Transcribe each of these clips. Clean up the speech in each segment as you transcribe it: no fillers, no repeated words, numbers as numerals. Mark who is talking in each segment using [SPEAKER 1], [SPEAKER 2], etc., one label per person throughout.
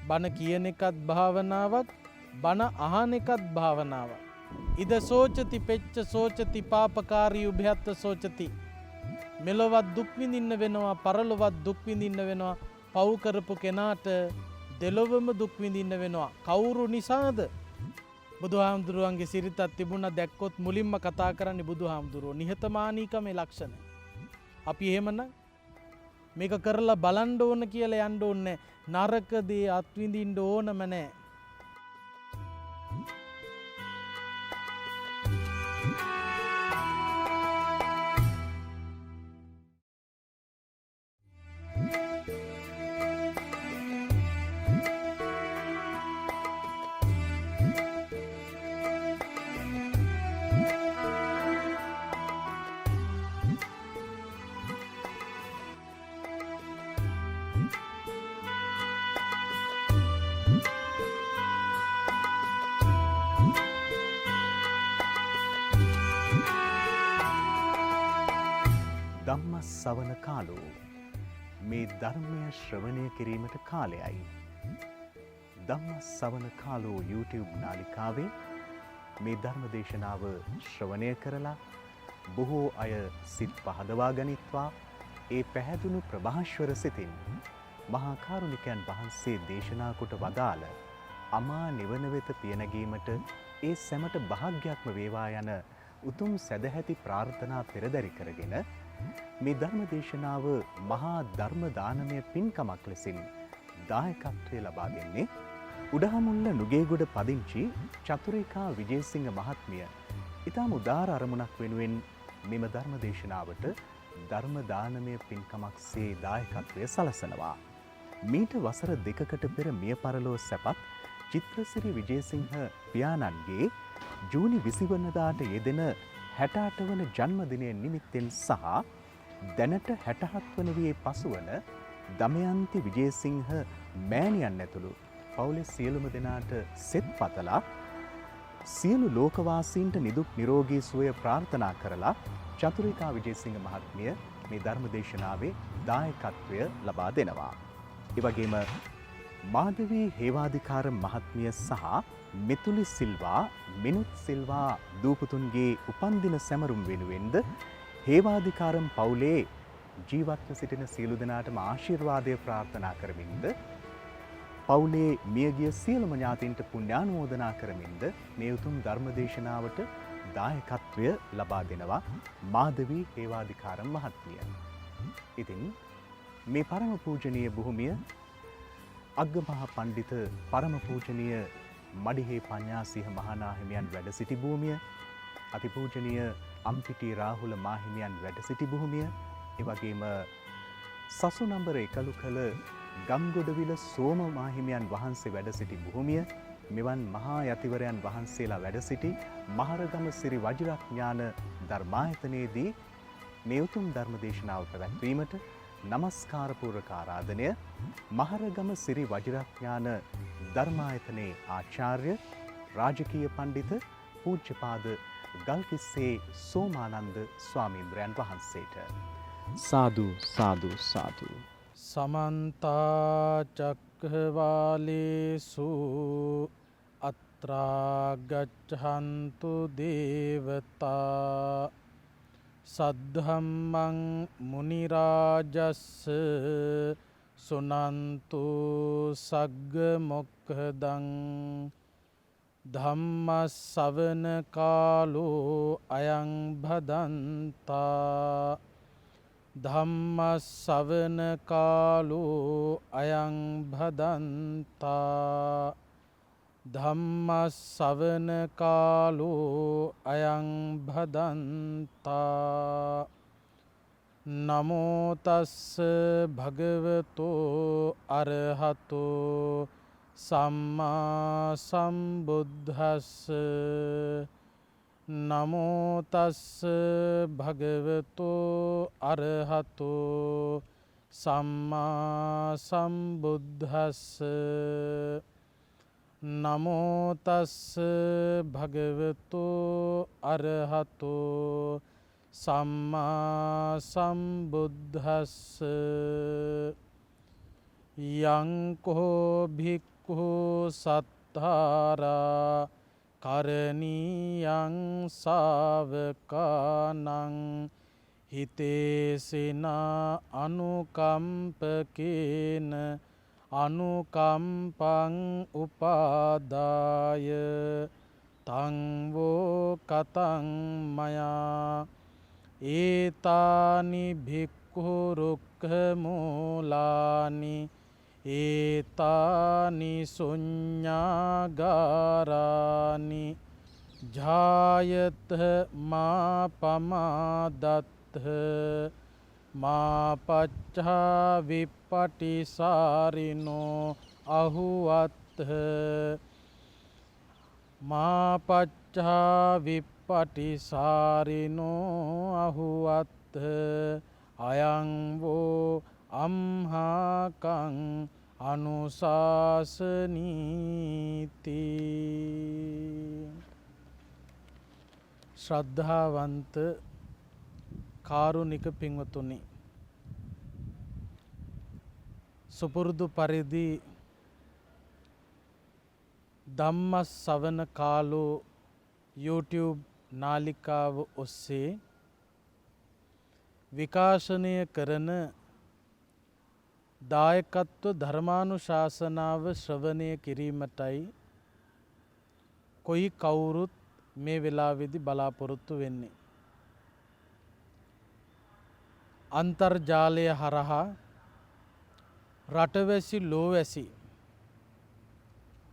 [SPEAKER 1] බණ කියන එකත් භාවනාවක්, බණ අහන එකත් භාවනාවක්. ඉද සෝචති පෙච්ච සෝචති පාපකාරී උභයත්ත සෝචති. මෙලොවත් දුක් විඳින්න වෙනවා, පරලොවත් දුක් විඳින්න වෙනවා. පව් කරපු කෙනාට දෙලොවම දුක් විඳින්න වෙනවා. කවුරු නිසාද? බුදුහාමුදුරුවන්ගේ සිරිතත් තිබුණ දැක්කොත් මුලින්ම කතා කරන්නේ බුදුහාමුදුරුවෝ නිහතමානීකමේ ලක්ෂණ. අපි එහෙමනම් මේක කරලා බලන්න ඕන කියලා යන්න ඕනේ. නරක දේ අත්විඳින්න ඕනම නැහැ.
[SPEAKER 2] ධම්ම ශ්‍රවණ කාලෝ මේ ධර්මය ශ්‍රවණය කිරීමට කාලයයි. ධම්ම ශ්‍රවණ කාලෝ YouTube නාලිකාවේ මේ ධර්ම දේශනාව ශ්‍රවණය කරලා බොහෝ අය සිත් පහදවා ගනිත්වා. ඒ පැහැදුණු ප්‍රභාෂ්වර සිතින් මහා කාරුණිකයන් වහන්සේ දේශනා කොට වදාළ අමා නිවන වෙත පියනැගීමට ඒ සැමට භාග්‍යයක්ම වේවා යන උතුම් සැදැහැති ප්‍රාර්ථනා පෙරදරි කරගෙන මේ ධර්ම දේශනාව මහා ධර්ම දානමය පින්කමක් ලෙසින් දායකත්වය ලබා දෙන්නේ උඩහමුල්ල නුගේගොඩ පදිංචි චතුරිකා විජේසිංහ මහත්මිය. ඉතාම උදාර අරමුණක් වෙනුවෙන් මෙම ධර්ම දේශනාවට ධර්ම දානමය පින්කමක් සේ දායකත්වය සලසනවා. මීට වසර 2කට පෙර මිය පරලෝ සැපත් චිත්‍රසිරි විජේසිංහ පියාණන්ගේ ජූනි 20 වනදාට යෙදෙන 68 වන ජන්මදිනය නිමිත්තෙන් සහ දැනට 67 වන වියේ පසුවන දමයන්ති විජේසිංහ මෑණියන් ඇතුළු පවුලේ සියලුම දෙනාට සෙත් පතලා සියලු ලෝකවාසීන්ට නිදුක් නිරෝගී සුවය ප්‍රාර්ථනා කරලා චතුරිකා විජේසිංහ මහත්මිය මේ ධර්ම දේශනාවේ දායකත්වය ලබා දෙනවා. ඒ වගේම මාධවී හේවාධිකාර මහත්මිය සහ මෙතුලි සිල්වා මිනුත් සිල්වා දූපුතුන්ගේ උපන්දින සැමරුම් වෙනුවෙන්ද හේවාධිකාරම් පවුලේ ජීවත්ව සිටින සියලු දෙනාටම ආශිර්වාදය ප්‍රාර්ථනා කරමින්ද පවුලේ මියගිය සියලුම ඥාතීන්ට පුණ්‍යානුමෝදනා කරමින්ද මේ උතුම් ධර්ම දේශනාවට දායකත්වය ලබා දෙනවා මාධවී හේවාධිකාරම් මහත්මිය. ඉතින් මේ පරම පූජනීය භූමිය අග්ගමහ පණ්ඩිත පරම පූජනීය මඩිහේ පඤ්ඤාසිංහ මහානාහිමියන් වැඩ සිටි භූමිය, අතිපූජනීය අම්පිටි රාහුල මාහිමියන් වැඩ සිටි භූමිය, ඒ වගේම සසු නම්බර 11 කළ ගම්ගොඩවිල සෝම මාහිමියන් වහන්සේ වැඩ සිටි භූමිය, මෙවන් මහා යතිවරයන් වහන්සේලා වැඩ සිටි මහරගම සිරි වජිරඥාන ධර්මායතනයේදී මේ උතුම් ධර්ම දේශනාව පැවැත්වීමට නමස්කාර පූර්වක ආරාධනය මහරගම සිරි වජිරඥාන ධර්මායතනයේ ආචාර්ය රාජකීය පඬිත පූජ්‍යපාද ගල්කිස්සේ සෝමානන්ද ස්වාමීන්ද්‍රයන් වහන්සේට සාදු සාදු සාදු.
[SPEAKER 1] සමන්ත චක්ඛවාලේසු අත්‍රා ගච්ඡන්තු දේවතා සද්ධම්මං මුනි රාජස්ස සුනන්තු සග්ග මොක්ඛදං ධම්ම ශ්‍රවණ කාලෝ අයං භදන්තා ධම්ම ශ්‍රවණ කාලෝ අයං භදන්තා ධම්ම ශ්‍රවණ කාලෝ අයං භදන්තා නමෝ තස්ස භගවතෝ අරහතෝ සම්මා සම්බුද්දස්ස නමෝ තස්ස භගවතෝ අරහතෝ සම්මා සම්බුද්දස්ස නමෝ තස්ස භගවතෝ අරහතෝ සම්මා සම්බුද්දස්ස යං කෝ භික්ඛු භික්ඛු සත්තාරා කරණීයං සාවකානං හිතේසිනා අනුකම්පකේන අනුකම්පං උපාදාය තං වෝ කතං මයා ඒතානි භික්ඛු රුක්ඛ මූලානි ඒතානි සුඤ්ඤාගාරානි ජායත මා පමාදත්ථ මා පච්චා විප්පටිසාරිනෝ අහුවත්ථ මා පච්චා විප්පටිසාරිනෝ අහුවත්ථ අයං වෝ අම්හාකං අනුශාසනීති. ශ්‍රද්ධාවන්ත කාරුණික පින්වතුනි, සුපුරුදු පරිදි ධම්මස්සවන කාලෝ YouTube නාලිකාව ඔස්සේ විකාශනය කරන දායකත්ව ධර්මානුශාසනාව ශ්‍රවණය කිරීමටයි කොයි කවුරුත් මේ වෙලාවේදී බලාපොරොත්තු වෙන්නේ. අන්තර්ජාලය හරහා රටවැසි ලෝවැසි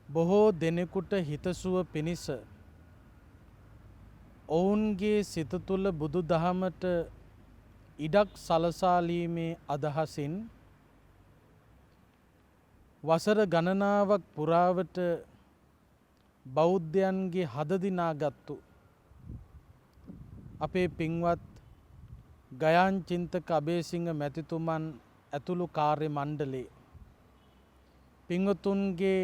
[SPEAKER 1] බොහෝ දෙනෙකුට හිතසුව පිණිස ඔවුන්ගේ සිත තුළ බුදු දහමට ඉඩක් සලසාලීමේ අදහසින් වසර ගණනාවක් පුරාවට බෞද්ධයන්ගේ හද දිනාගත්තු අපේ පින්වත් ගයාන් චින්තක අබේසිංහ මැතිතුමන් ඇතුළු කාර්ය මණ්ඩලේ පින්වතුන්ගේ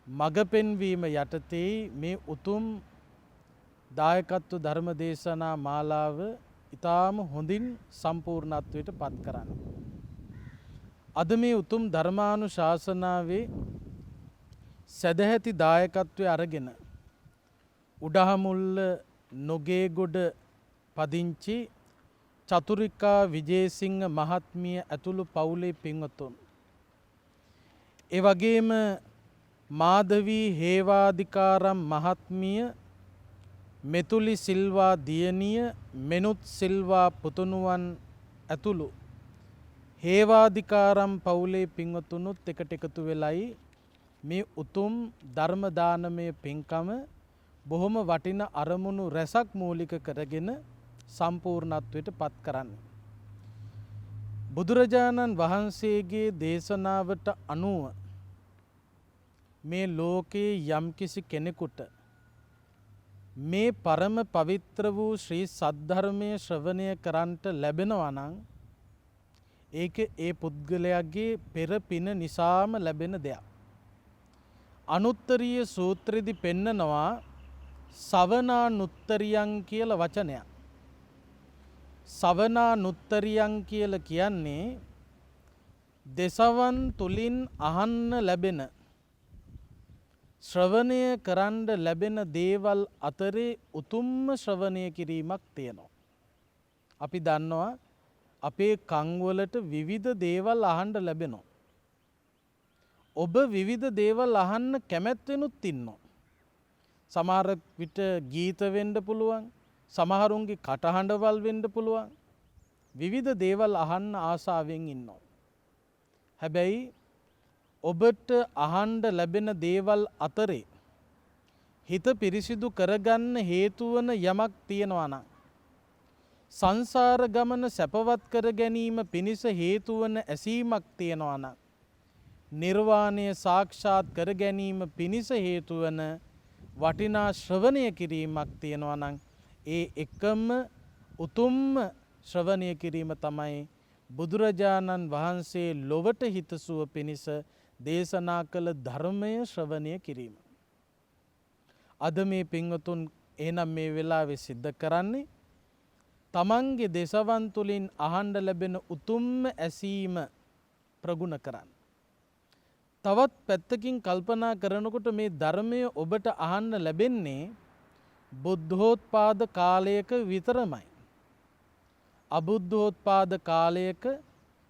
[SPEAKER 1] මඟ පෙන්වීම යටතේ මේ උතුම් දායකත්ව ධර්ම දේශනා මාලාව ඉතාම හොඳින් සම්පූර්ණත්වයට පත් කරන්න. අද මේ උතුම් ධර්මානුශාසනාවේ සැදැහැති දායකත්වය අරගෙන උඩහමුල්ල නොගේගොඩ පදිංචි චතුරිකා විජේසිංහ මහත්මිය ඇතුළු පවුලේ පින්වතුන්, ඒ වගේම මාධවී හේවාධිකාරම් මහත්මිය, මෙතුලි සිල්වා දියණිය, මෙනුත් සිල්වා පුතුණුවන් ඇතුළු හේවාධිකාරම් පවුලේ පින්වතුනුත් එකට එකතු වෙලයි මේ උතුම් ධර්ම දානමය පින්කම බොහොම වටින අරමුණු රැසක් මූලික කරගෙන සම්පූර්ණත්වයට පත් කරන්න. බුදුරජාණන් වහන්සේගේ දේශනාවට අනුව මේ ලෝකයේ යම්කිසි කෙනෙකුට මේ පරම පවිත්‍ර වූ ශ්‍රී සද්ධර්මය ශ්‍රවණය කරන්නට ලැබෙනවා නම් ඒක ඒ පුද්ගලයාගේ පෙර පින නිසාම ලැබෙන දෙයක්. අනුත්තරීය සූත්‍රෙදි පෙන්නනවා සවනානුත්තරියං කියලා වචනයක්. සවනානුත්තරියං කියලා කියන්නේ දෙසවන් තුලින් අහන්න ලැබෙන, ශ්‍රවණය කරන්න ලැබෙන දේවල් අතරේ උතුම්ම ශ්‍රවණය කිරීමක් තියෙනවා. අපි දන්නවා අපේ කන් වලට විවිධ දේවල් අහන්න ලැබෙනවා. ඔබ විවිධ දේවල් අහන්න කැමැත්තෙනුත් ඉන්නවා. සමහර විට ගීත වෙන්න පුළුවන්, සමහරුන්ගේ කටහඬවල් වෙන්න පුළුවන්. විවිධ දේවල් අහන්න ආසාවෙන් ඉන්නවා. හැබැයි ඔබට අහන්න ලැබෙන දේවල් අතරේ හිත පිරිසිදු කරගන්න හේතු වන යමක් තියෙනවා නම්, සංසාර ගමන සැපවත් කර ගැනීම පිණිස හේතු වන ඇසීමක් තියෙනවා නම්, නිර්වාණය සාක්ෂාත් කර ගැනීම පිණිස හේතු වන වටිනා ශ්‍රවණය කිරීමක් තියෙනවා නම්, ඒ එකම උතුම්ම ශ්‍රවණය කිරීම තමයි බුදුරජාණන් වහන්සේ ලොවට හිතසුව පිණිස දේශනා කළ ධර්මය ශ්‍රවණය කිරීම. අද මේ පින්වතුන් එහෙනම් මේ වෙලාවේ සිද්ධ කරන්නේ තමන්ගේ දෙසවන් තුලින් අහන්න ලැබෙන උතුම්ම ඇසීම ප්‍රගුණ කරන්න. තවත් පැත්තකින් කල්පනා කරනකොට මේ ධර්මය ඔබට අහන්න ලැබෙන්නේ බුද්ධෝත්පාද කාලයක විතරමයි. අබුද්ධෝත්පාද කාලයක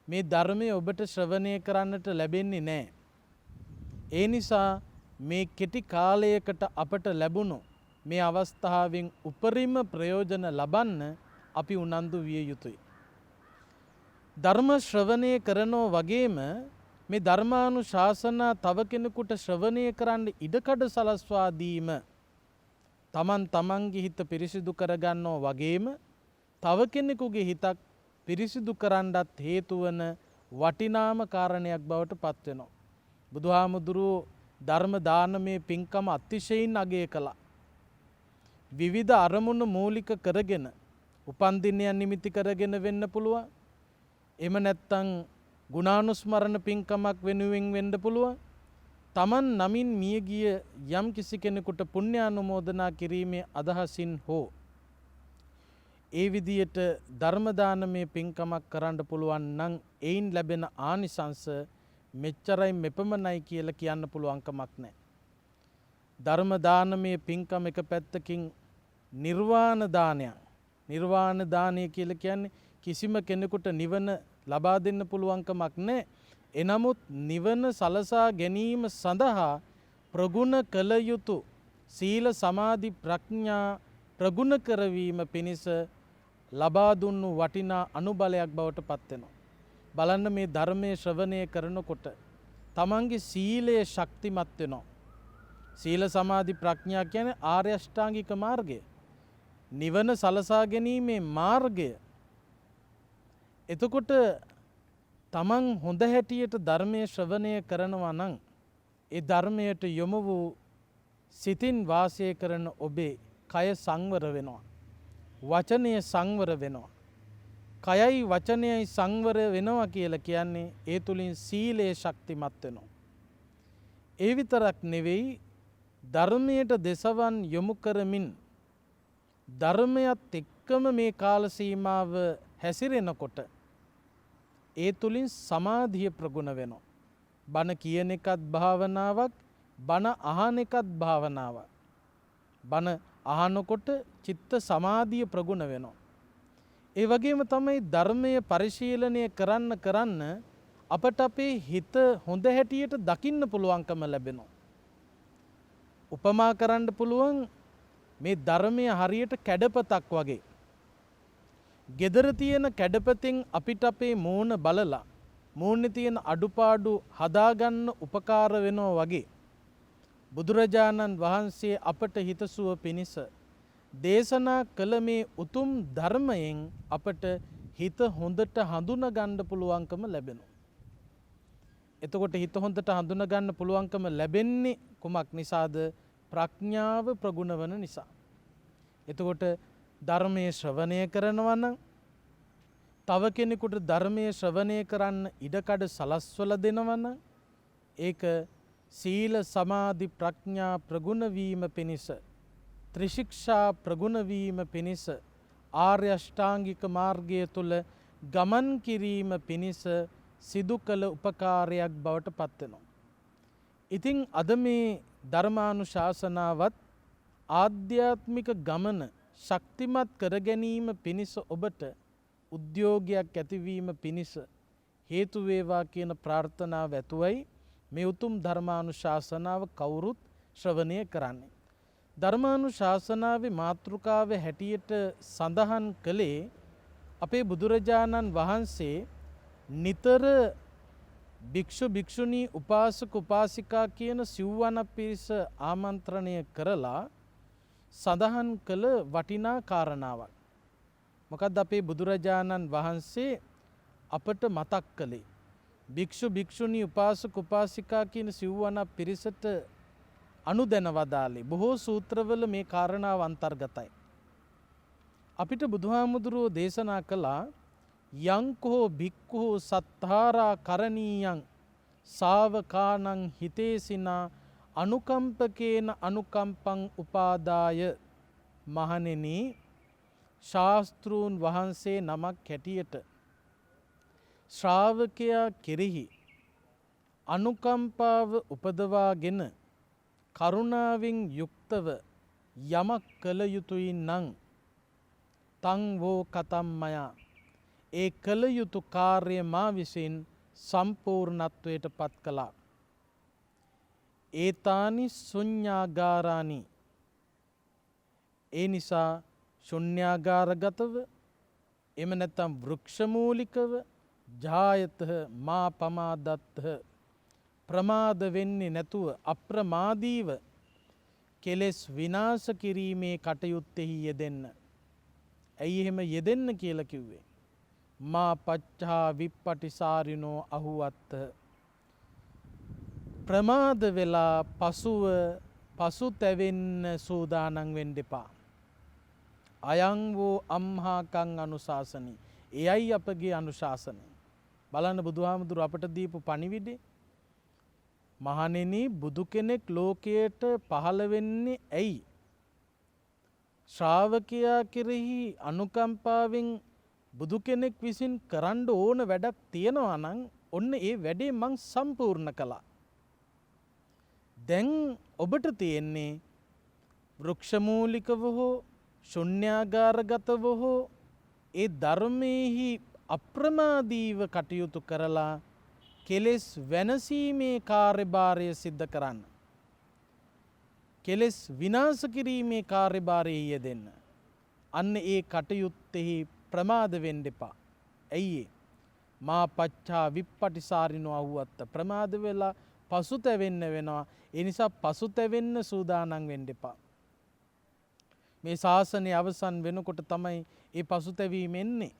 [SPEAKER 1] මේ ධර්මය ඔබට ශ්‍රවණය කරන්නට ලැබෙන්නේ නැහැ. ඒ නිසා මේ කෙටි කාලයකට අපට ලැබුණු මේ අවස්ථාවෙන් උපරිම ප්‍රයෝජන ලබන්න අපි උනන්දු විය යුතුයි. ධර්ම ශ්‍රවණය කරනෝ වගේම මේ ධර්මානුශාසනා තව කෙනෙකුට ශ්‍රවණය කරන්න ඉඩකඩ සලස්වා දීම තමන්ගේ හිත පිරිසිදු කරගන්නෝ වගේම තව කෙනෙකුගේ හිතක් පිරිසිදු කරන්නත් හේතු වන වටිනාම කාරණයක් බවට පත් වෙනවා. බුදුහාමුදුරුවෝ ධර්ම දානමය පින්කම අතිශයින් අගය කළා. විවිධ අරමුණු මූලික කරගෙන උපන්දිනයන් නිමිති කරගෙන වෙන්න පුළුවන්. එහෙම නැත්නම් ගුණානුස්මරණ පින්කමක් වෙනුවෙන් වෙන්න පුළුවන්. තමන් නමින් මියගිය යම් කිසි කෙනෙකුට පුණ්‍යානුමෝදනා කිරීමේ අදහසින් හෝ ඒ විදියට ධර්ම දානමය පින්කමක් කරන්න පුළුවන් නම් එයින් ලැබෙන ආනිසංස මෙච්චරයි මෙපමණයි කියලා කියන්න පුළුවන් කමක් නැහැ. ධර්ම දානමය පින්කම එක පැත්තකින් නිර්වාණ දානයක්. නිර්වාණ දානය කියලා කියන්නේ කිසිම කෙනෙකුට නිවන ලබා දෙන්න පුළුවන් කමක් නැහැ. එනමුත් නිවන සලසා ගැනීම සඳහා ප්‍රගුණ කළ යුතු සීල සමාධි ප්‍රඥා ප්‍රගුණ කරවීම පිණිස ලබා දුන්නු වටිනා අනුබලයක් බවට පත් වෙනවා. බලන්න මේ ධර්මයේ ශ්‍රවණය කරනකොට තමන්ගේ සීලය ශක්තිමත් වෙනවා. සීල සමාධි ප්‍රඥා කියන්නේ ආර්ය අෂ්ටාංගික මාර්ගය. නිවන සලසා ගැනීමේ මාර්ගය. එතකොට තමන් හොඳ හැටියට ධර්මයේ ශ්‍රවණය කරනවා නම් ඒ ධර්මයට යොමු වූ සිතින් වාසය කරන ඔබේ කය සංවර වෙනවා. වචනය සංවර වෙනවා. කයයි වචනයයි සංවර වෙනවා කියලා කියන්නේ ඒ තුලින් සීලේ ශක්තිමත් වෙනවා. ඒ විතරක් නෙවෙයි ධර්මයට දෙසවන් යොමු කරමින් ධර්මයත් එක්කම මේ කාල සීමාව හැසිරෙනකොට ඒ තුලින් සමාධිය ප්‍රගුණ වෙනවා. බණ කියන එකත් භාවනාවක්, බණ අහන එකත් භාවනාවක්. බණ අහනකොට චිත්ත සමාධිය ප්‍රගුණ වෙනවා. ඒ වගේම තමයි ධර්මය පරිශීලනය කරන්න අපට අපේ හිත හොඳ හැටියට දකින්න පුළුවන්කම ලැබෙනවා. උපමා කරන්න පුළුවන් මේ ධර්මය හරියට කැඩපතක් වගේ. gedara තියෙන කැඩපතෙන් අපිට අපේ මූණ බලලා මූණේ තියෙන අඩුපාඩු හදාගන්න උපකාර වෙනවා වගේ බුදුරජාණන් වහන්සේ අපට හිතසුව පිණිස දේශනා කළ මේ උතුම් ධර්මයෙන් අපට හිත හොඳට හඳුනා ගන්න පුළුවන්කම ලැබෙනවා. එතකොට හිත හොඳට හඳුනා ගන්න පුළුවන්කම ලැබෙන්නේ කුමක් නිසාද? ප්‍රඥාව ප්‍රගුණ වන නිසා. එතකොට ධර්මයේ ශ්‍රවණය කරනවා නම් තව කෙනෙකුට ධර්මයේ ශ්‍රවණය කරන්න ඉඩකඩ සලස්වලා දෙනවා නම් ඒක සීල සමාධි ප්‍රඥා ප්‍රගුණ වීම පිණිස ත්‍රිශික්ෂා ප්‍රගුණ වීම පිණිස ආර්ය අෂ්ටාංගික මාර්ගය තුල ගමන් කිරීම පිණිස සිදු කළ උපකාරයක් බවට පත් වෙනවා. ඉතින් අද මේ ධර්මානුශාසනාවත් ආධ්‍යාත්මික ගමන ශක්තිමත් කර ගැනීම පිණිස ඔබට උද්‍යෝගයක් ඇතිවීම පිණිස හේතු වේවා කියන ප්‍රාර්ථනාව ඇතුවයි මේ උතුම් ධර්මානුශාසනාව කවුරුත් ශ්‍රවණය කරන්නේ. ධර්මානුශාසනාවේ මාතෘකාව හැටියට සඳහන් කළේ අපේ බුදුරජාණන් වහන්සේ නිතර භික්ෂු භික්ෂුණී උපාසක උපාසිකා කියන සිව්වන පිරිස ආමන්ත්‍රණය කරලා සඳහන් කළ වටිනා කාරණාවක්. මොකද අපේ බුදුරජාණන් වහන්සේ අපට මතක් කළේ භික්ෂු භික්ෂුණී උපාසක උපාසිකා කියන සිව්වන පිරිසට අනුදැන වදාළේ බොහෝ සූත්‍රවල මේ කාරණාව අන්තර්ගතයි. අපිට බුදුහාමුදුරුවෝ දේශනා කළා යංකෝ භික්ඛු සත්තාරා කරණීයං සාවකානං හිතේසිනා අනුකම්පකේන අනුකම්පං උපාදාය. මහණෙනි, ශාස්ත්‍රූන් වහන්සේ නමක් හැටියට ශ්‍රාවකයා කෙරෙහි අනුකම්පාව උපදවාගෙන කරුණාවෙන් යුක්තව යමක් කළ යුතුයි නම් තං වෝ කතම්මයා ඒ කළ යුතු කාර්ය මා විසින් සම්පූර්ණත්වයට පත් කළා. ඒතානි ශුඤ්ඤාගාරානි ඒ නිසා ශුන්‍යාගාරගතව එම නැත්තම් වෘක්ෂමූලිකව ජායතහ මා පමාදත්තහ ප්‍රමාද වෙන්නේ නැතුව අප්‍රමාදීව කෙලෙස් විනාශ කිරීමේ කටයුත්තෙහි යෙදෙන්න. ඇයි එහෙම යෙදෙන්න කියලා කිව්වේ? මා පච්චා විප්පටිසාරිනෝ අහුවත්ත ප්‍රමාද වෙලා පසුතැවෙන්න සූදානම් වෙන්න එපා. අයං වූ අම්හාකං අනුශාසනී එයයි අපගේ අනුශාසනය. බලන්න බුදුහාමුදුරු අපට දීපු පණිවිඩේ. මහණෙනි බුදු කෙනෙක් ලෝකයට පහළ වෙන්නේ ඇයි? ශ්‍රාවකයා කෙරෙහි අනුකම්පාවෙන් බුදු කෙනෙක් විසින් කරන්න ඕන වැඩක් තියෙනවා නම් ඔන්න ඒ වැඩේ මං සම්පූර්ණ කළා. දැන් ඔබට තියෙන්නේ වෘක්ෂමූලිකව හෝ ශුන්‍යාගාරගතව හෝ ඒ ධර්මයේහි අප්‍රමාදීව කටයුතු කරලා කෙලෙස් වෙනසීමේ කාර්යභාරය සිද්ධ කරන්න. කෙලෙස් විනාශ කිරීමේ කාර්යභාරයේ යෙදෙන්න. අන්න ඒ කටයුත්තෙහි ප්‍රමාද වෙන්න එපා. ඇයි මා පච්චා විප්පටිසාරිනෝ අහුවත්ත ප්‍රමාද වෙලා පසුතැවෙන්න වෙනවා. ඒ නිසා පසුතැවෙන්න සූදානම් වෙන්න එපා. මේ ශාසනය අවසන් වෙනකොට තමයි ඒ පසුතැවීම එන්නේ.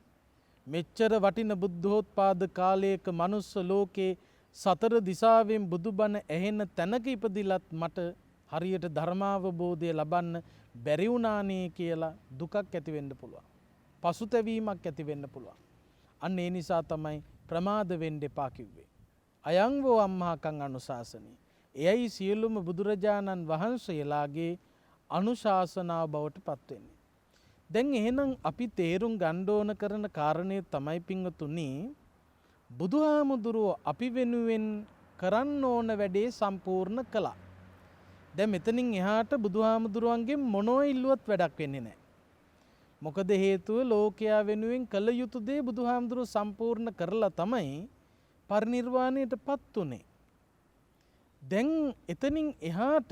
[SPEAKER 1] මෙච්චර වටින බුද්ධෝත්පාද කාලයක මනුස්ස ලෝකේ සතර දිසාවෙන් බුදුබණ ඇහෙන තැනක ඉපදිලත් මට හරියට ධර්මාවබෝධය ලබන්න බැරි වුණානේ කියලා දුකක් ඇති වෙන්න පුළුවන්. පසුතැවීමක් ඇති වෙන්න පුළුවන්. අන්න ඒ නිසා තමයි ප්‍රමාද වෙන්න එපා කිව්වේ. අයං වූ අම්මහකං අනුශාසනී එයයි සියලුම බුදුරජාණන් වහන්සේලාගේ අනුශාසනාව බවට පත් වෙන්නේ. දැන් එහෙනම් අපි තේරුම් ගන්න ඕන කරන කාරණය තමයි පින්වතුනි බුදුහාමුදුරුවෝ අපි වෙනුවෙන් කරන්න ඕන වැඩේ සම්පූර්ණ කළා. දැන් මෙතනින් එහාට බුදුහාමුදුරුවන්ගෙන් මොනෝ ඉල්ලුවත් වැඩක් වෙන්නේ නැහැ. මොකද හේතුව ලෝකයා වෙනුවෙන් කළ යුතු දේ බුදුහාමුදුරුවෝ සම්පූර්ණ කරලා තමයි පරිනිර්වාණයටපත් උනේ. දැන් එතනින් එහාට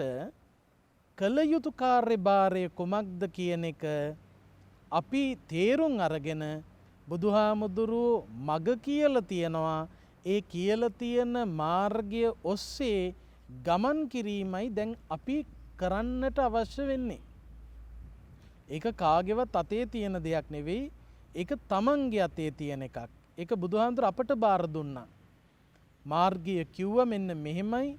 [SPEAKER 1] කළ යුතු කාර්යභාරය කුමක්ද කියන එක අපි තේරුම් අරගෙන බුදුහාමුදුරුවෝ මග කියලා තියෙනවා. ඒ කියලා තියෙන මාර්ගය ඔස්සේ ගමන් කිරීමයි දැන් අපි කරන්නට අවශ්‍ය වෙන්නේ. ඒක කාගේවත් අතේ තියෙන දෙයක් නෙවෙයි. ඒක තමන්ගේ අතේ තියෙන එකක්. ඒක බුදුහාමුදුරුවෝ අපට බාර දුන්නා. මාර්ගය කිව්ව මෙන්න මෙහෙමයි.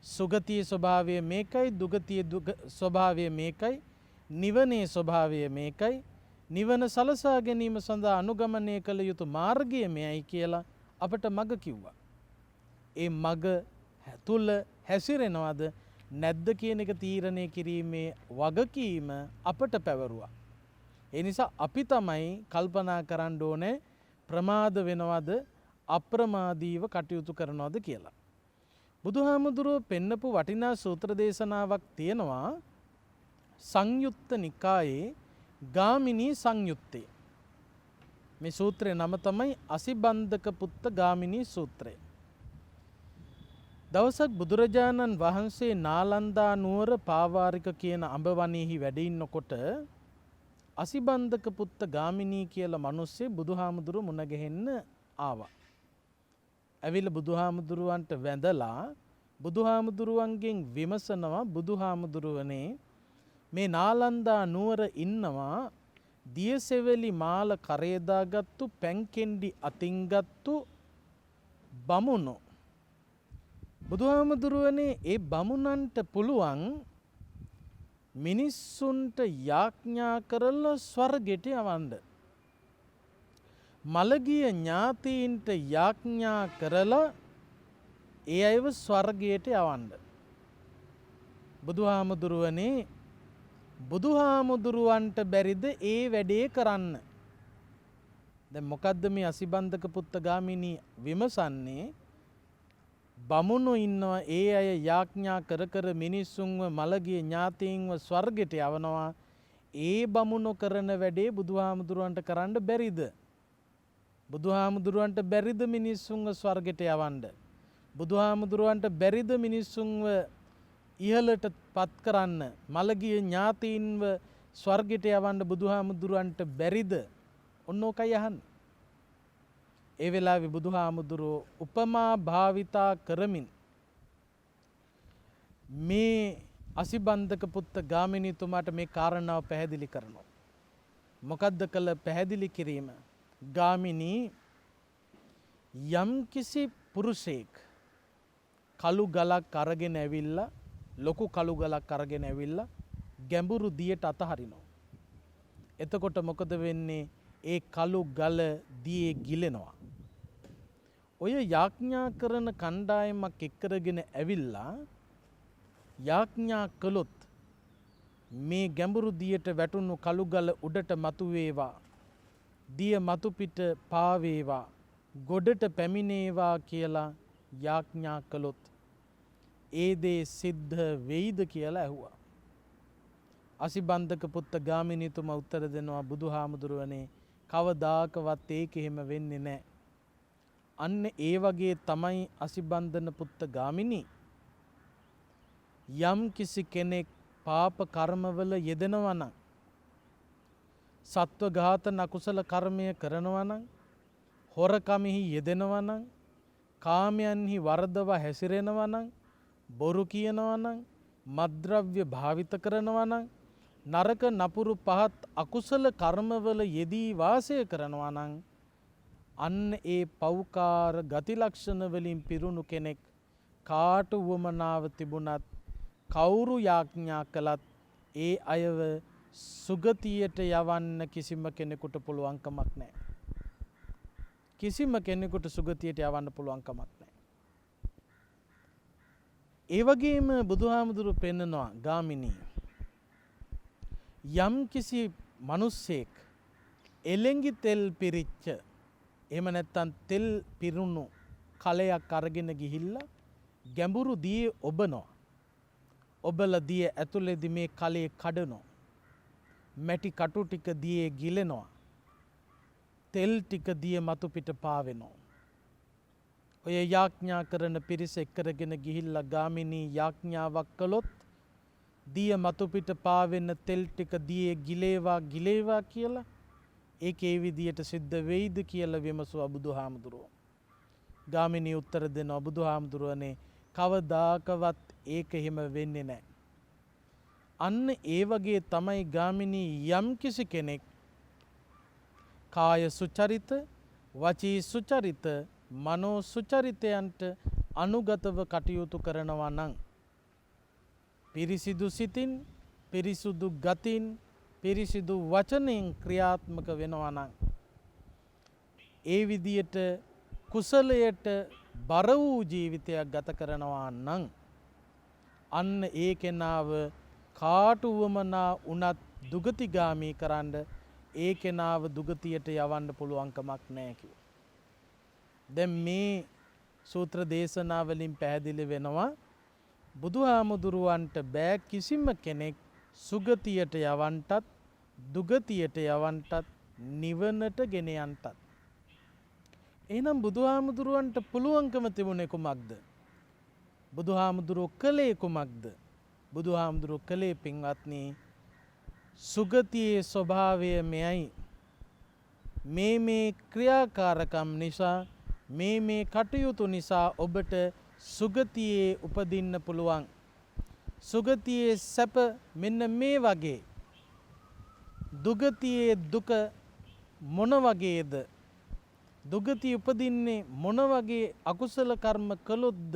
[SPEAKER 1] සුගතියේ ස්වභාවය මේකයි, දුගතියේ ස්වභාවය මේකයි, නිවනේ ස්වභාවය මේකයි, නිවන සලසා ගැනීම සඳහා අනුගමනය කළ යුතු මාර්ගය මෙයයි කියලා අපට මග කිව්වා. ඒ මග තුල හැසිරෙනවද නැද්ද කියන එක තීරණය කිරීමේ වගකීම අපට පැවරුවා. ඒ නිසා අපි තමයි කල්පනා කරන්න ඕනේ ප්‍රමාද වෙනවද අප්‍රමාදීව කටයුතු කරනවද කියලා. බුදුහාමුදුරුවෝ පෙන්නපු වටිනා සූත්‍ර දේශනාවක් තියෙනවා සංයුත්ත නිකායේ ගාමිනී සංයුත්තේ. මේ සූත්‍රයේ නම තමයි අසිබන්ධක පුත්ත ගාමිනී සූත්‍රය. දවසක් බුදුරජාණන් වහන්සේ නාලන්දා නුවර පාවාරික කියන අඹවණෙහි වැඩ ඉන්නකොට අසිබන්ධක පුත්ත ගාමිනී කියලා මිනිස්සේ බුදුහාමුදුරුවෝ මුණ ගැහෙන්න ආවා. ඇවිල්ලා බුදුහාමුදුරුවන්ට වැඳලා බුදුහාමුදුරුවන්ගෙන් විමසනවා බුදුහාමුදුරුවනේ මේ නාලන්දා නුවර ඉන්නවා දියසෙවලි මාල කරේ දාගත්තු පැන්කෙන්ඩි අතින් ගත්තු බමුණෝ. බුදුහාමුදුරුවනේ ඒ බමුණන්ට පුළුවන් මිනිස්සුන්ට යාඥා කරලා ස්වර්ගයට යවන්න. මළගිය ඥාතීන්ට යාඥා කරලා ඒ අයව ස්වර්ගයට යවන්න. බුදුහාමුදුරුවනේ බුදුහාමුදුරුවන්ට බැරිද ඒ වැඩේ කරන්න? දැන් මොකද්ද මේ අසිබන්ධක පුත්ත ගාමිනී විමසන්නේ? බමුණු ඉන්නවා ඒ අය යාඥා කර කර මිනිස්සුන්ව මළගිය ඥාතීන්ව ස්වර්ගයට යවනවා. ඒ බමුණු කරන වැඩේ බුදුහාමුදුරුවන්ට කරන්න බැරිද? බුදුහාමුදුරුවන්ට බැරිද මිනිස්සුන්ව ස්වර්ගයට යවන්න? බුදුහාමුදුරුවන්ට බැරිද මිනිස්සුන්ව ඉහළට පත් කරන්න? මළගිය ඥාතීන්ව ස්වර්ගයට යවන්න බුදුහාමුදුරුවන්ට බැරිද? ඔන්න ඕකයි අහන්නේ. ඒ වෙලාවේ බුදුහාමුදුරුවෝ උපමා භාවිතා කරමින් මේ අසිබන්ධක පුත්ත ගාමිණීතුමාට මේ කාරණාව පැහැදිලි කරනවා. මොකද්ද කළ පැහැදිලි කිරීම? ගාමිණී යම් කිසි පුරුෂයෙක් කළු ගලක් අරගෙන ඇවිල්ලා, ලොකු කළු ගලක් අරගෙන ඇවිල්ලා ගැඹුරු දියට අතහරිනවා. එතකොට මොකද වෙන්නේ? ඒ කළු ගල දියේ ගිලෙනවා. ඔය යාඥා කරන කණ්ඩායමක් එක්කරගෙන ඇවිල්ලා යාඥා කළොත් මේ ගැඹුරු දියට වැටුණු කළු ගල උඩට මතුවේවා, දිය මතු පිට පාවේවා, ගොඩට පැමිණේවා කියලා යාඥා කළොත් ඒ දේ සිද්ධ වෙයිද කියලා ඇහුවා. අසිබන්ධක පුත්ත ගාමිණීතුමා උත්තර දෙනවා, බුදුහාමුදුරුවනේ කවදාකවත් ඒක එහෙම වෙන්නේ නැහැ. අන්න ඒ වගේ තමයි අසිබන්ධන පුත්ත ගාමිණී. යම් කිසි කෙනෙක් පාප කර්මවල යෙදෙනවා නම්, සත්ව ඝාතන අකුසල කර්මය කරනවා නම්, හොරකමෙහි යෙදෙනවා නම්, කාමයන්හි වරදව හැසිරෙනවා නම්, බොරු කියනවා නම්, මත්ද්‍රව්‍ය භාවිත කරනවා නම්, නරක නපුරු පහත් අකුසල කර්මවල යෙදී වාසය කරනවා නම්, අන්න ඒ පෞකාර ගති ලක්ෂණ වලින් පිරුණු කෙනෙක් කාට වුවමනාව තිබුණත්, කවුරු යාඥා කළත් ඒ අයව සුගතියට යවන්න කිසිම කෙනෙකුට පුළුවන් කමක් නැහැ. කිසිම කෙනෙකුට සුගතියට යවන්න පුළුවන් කමක් නැහැ. ඒ වගේම බුදුහාමුදුරුවෝ පෙන්නනවා ගාමිණී, යම් කිසි මිනිස්සෙක් එළඟි තෙල් පිරිච්ච, එහෙම නැත්නම් තෙල් පිරුණු කලයක් අරගෙන ගිහිල්ලා ගැඹුරු දියේ ඔබනවා. ඔබලා දිය ඇතුලේදී මේ කලේ කඩනවා. මැටි කටු ටික දියේ ගිලෙනවා. තෙල් ටික දිය මතු පිට පාවෙනවා. ඔය යාඥා කරන පිරිස එක්කරගෙන ගිහිල්ලා ගාමිණී යාඥාවක් කළොත් දිය මතු පිට පාවෙන තෙල් ටික දියේ ගිලේවා කියලා ඒක ඒ විදියට සිද්ධ වෙයිද කියලා විමසුවා බුදුහාමුදුරුවෝ. ගාමිණී උත්තර දෙනවා, බුදුහාමුදුරුවනේ කවදාකවත් ඒක එහෙම වෙන්නේ නැහැ. අන්න ඒ වගේ තමයි ගාමිණී යම් කිසි කෙනෙක් කාය සුචරිත, වචී සුචරිත, මනෝ සුචරිතයන්ට අනුගතව කටයුතු කරනවා නම්, පිරිසිදු සිතින්, පිරිසිදු ගතින්, පිරිසිදු වචනෙන් ක්‍රියාත්මක වෙනවා නම්, ඒ විදියට කුසලයට බර වූ ජීවිතයක් ගත කරනවා නම්, අන්න ඒ කෙනාව කාට වුවමනා වුණත් දුගතිගාමී කරන්න ඒ කෙනාව දුගතියට යවන්න පුළුවන් කමක් නැහැ කිව්වා. දැන් මේ සූත්‍ර දේශනාවලින් පැහැදිලි වෙනවා බුදුහාමුදුරුවන්ට බෑ කිසිම කෙනෙක් සුගතියට යවන්නටත්, දුගතියට යවන්නටත්, නිවනට ගෙන යන්නටත්. එහෙනම් බුදුහාමුදුරුවන්ට පුළුවන්කම තිබුණේ කුමක්ද? බුදුහාමුදුරුවෝ කළේ කුමක්ද? බුදුහාමුදුරුවෝ කළේ පින්වත්නි, සුගතියේ ස්වභාවය මෙයයි. මේ ක්‍රියාකාරකම් නිසා, මේ කටයුතු නිසා ඔබට සුගතියේ උපදින්න පුළුවන්. සුගතියේ සැප මෙන්න මේ වගේ. දුගතියේ දුක මොන වගේද? දුගතිය උපදින්නේ මොන වගේ අකුසල කර්ම කළොත්ද?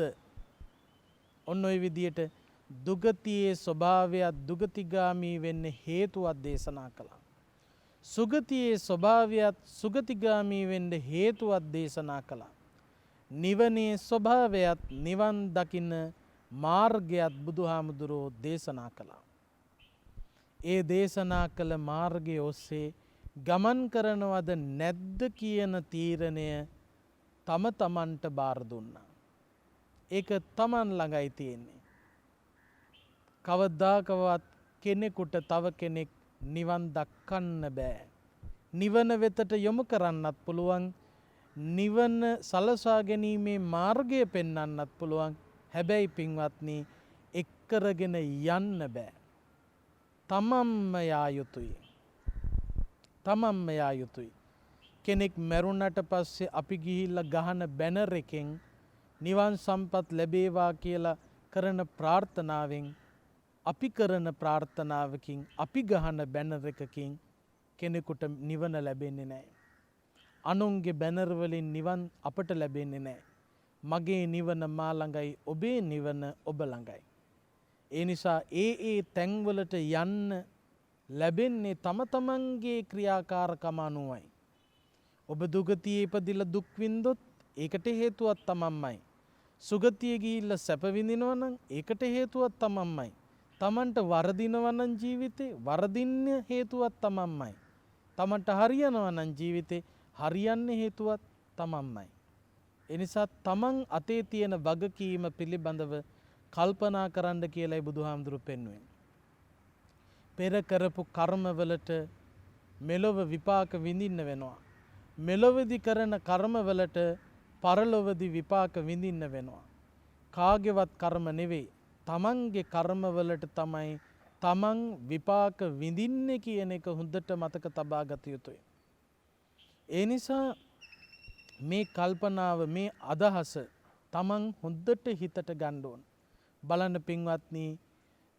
[SPEAKER 1] ඔන්න ඔය විදියට දුගතියේ ස්වභාවයත් දුගතිගාමී වෙන්න හේතුවක් දේශනා කළා. සුගතියේ ස්වභාවයත් සුගතිගාමී වෙන්න හේතුවක් දේශනා කළා. නිවනේ ස්වභාවයත් නිවන් දකින්න මාර්ගයත් බුදුහාමුදුරුවෝ දේශනා කළා. ඒ දේශනා කළ මාර්ගය ඔස්සේ ගමන් කරනවද නැද්ද කියන තීරණය තම තමන්ට බාර දුන්නා. ඒක තමන් ළඟයි තියෙන්නේ. කවදාකවත් කෙනෙකුට තව කෙනෙක් නිවන් දක්කන්න බෑ. නිවන වෙතට යොමු කරන්නත් පුළුවන්. නිවන සලසා ගැනීමේ මාර්ගය පෙන්වන්නත් පුළුවන්. හැබැයි පින්වත්නි එක්කරගෙන යන්න බෑ. තමන්ම යා යුතුයි. තමන්ම යා යුතුයි. කෙනෙක් මැරුණට පස්සේ අපි ගිහිල්ලා ගහන බැනර් එකෙන් නිවන් සම්පත් ලැබේවා කියලා කරන ප්‍රාර්ථනාවෙන් අපි කරන ප්‍රාර්ථනාවකින් අපි ගහන බැනර් එකකින් කෙනෙකුට නිවන ලැබෙන්නේ නැහැ. අනුන්ගේ බැනර් වලින් නිවන් අපට ලැබෙන්නේ නැහැ. මගේ නිවන මා ළඟයි, ඔබේ නිවන ඔබ ළඟයි. ඒ නිසා ඒ තැන්වලට යන්න ලැබෙන්නේ තම තමන්ගේ ක්‍රියාකාරකම අනුවයි. ඔබ දුගතියේ ඉපදිලා දුක් විඳොත් ඒකට හේතුවක් තමන්මයි. සුගතිය ගිහිල්ලා සැප විඳිනවා නම් ඒකට හේතුවක් තමන්මයි. තමන්ට වරදිනවා නම් ජීවිතේ වරදින්න හේතුවක් තමන්මයි. තමන්ට හරියනවා නම් ජීවිතේ හරියන්න හේතුවක් තමන්මයි. ඒ නිසා තමන් අතේ තියෙන වගකීම පිළිබඳව කල්පනා කරන්න කියලායි බුදුහාමුදුරුවෝ පෙන්වන්නේ. පෙර කරපු කර්මවලට මෙලොව විපාක විඳින්න වෙනවා. මෙලොවදී කරන කර්මවලට පරලොවදී විපාක විඳින්න වෙනවා. කාගේවත් කර්ම නෙවෙයි. තමන්ගේ කර්මවලට තමයි තමන් විපාක විඳින්නේ කියන එක හොඳට මතක තබා ගත යුතුයි. ඒ නිසා මේ කල්පනාව මේ අදහස තමන් හොඳට හිතට ගන්න ඕන. බලන්න පින්වත්නි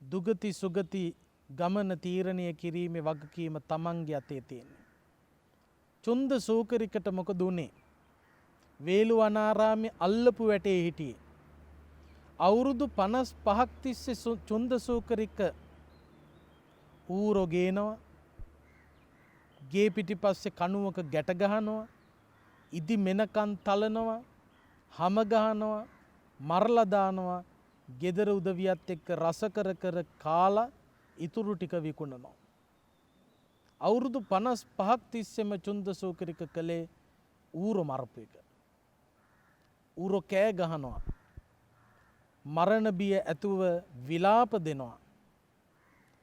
[SPEAKER 1] දුගති සුගති ගමන තීරණය කිරීමේ වගකීම තමන්ගේ අතේ තියෙනවා. චුන්ද සූකරිකට මොකද උනේ? වේළුවනාරාමේ අල්ලපු වැටේ හිටියේ. අවුරුදු 55ක් තිස්සේ චුන්ද සූකරික ඌරෝ ගේනවා. ගේ පිටිපස්සේ කණුවක ගැට ගහනවා. ඉදි මෙනකන් තලනවා. හම ගහනවා. මරලා දානවා. ගෙදර උදවියත් එක්ක රස කර කර කාලා ඉතුරු ටික විකුණනවා. අවුරුදු 55ක් තිස්සෙම චුන්ද සූකරික කළේ ඌරෝ මරපු එක. ඌරෝ කෑ ගහනවා. මරණ බිය ඇතුව විලාප දෙනවා.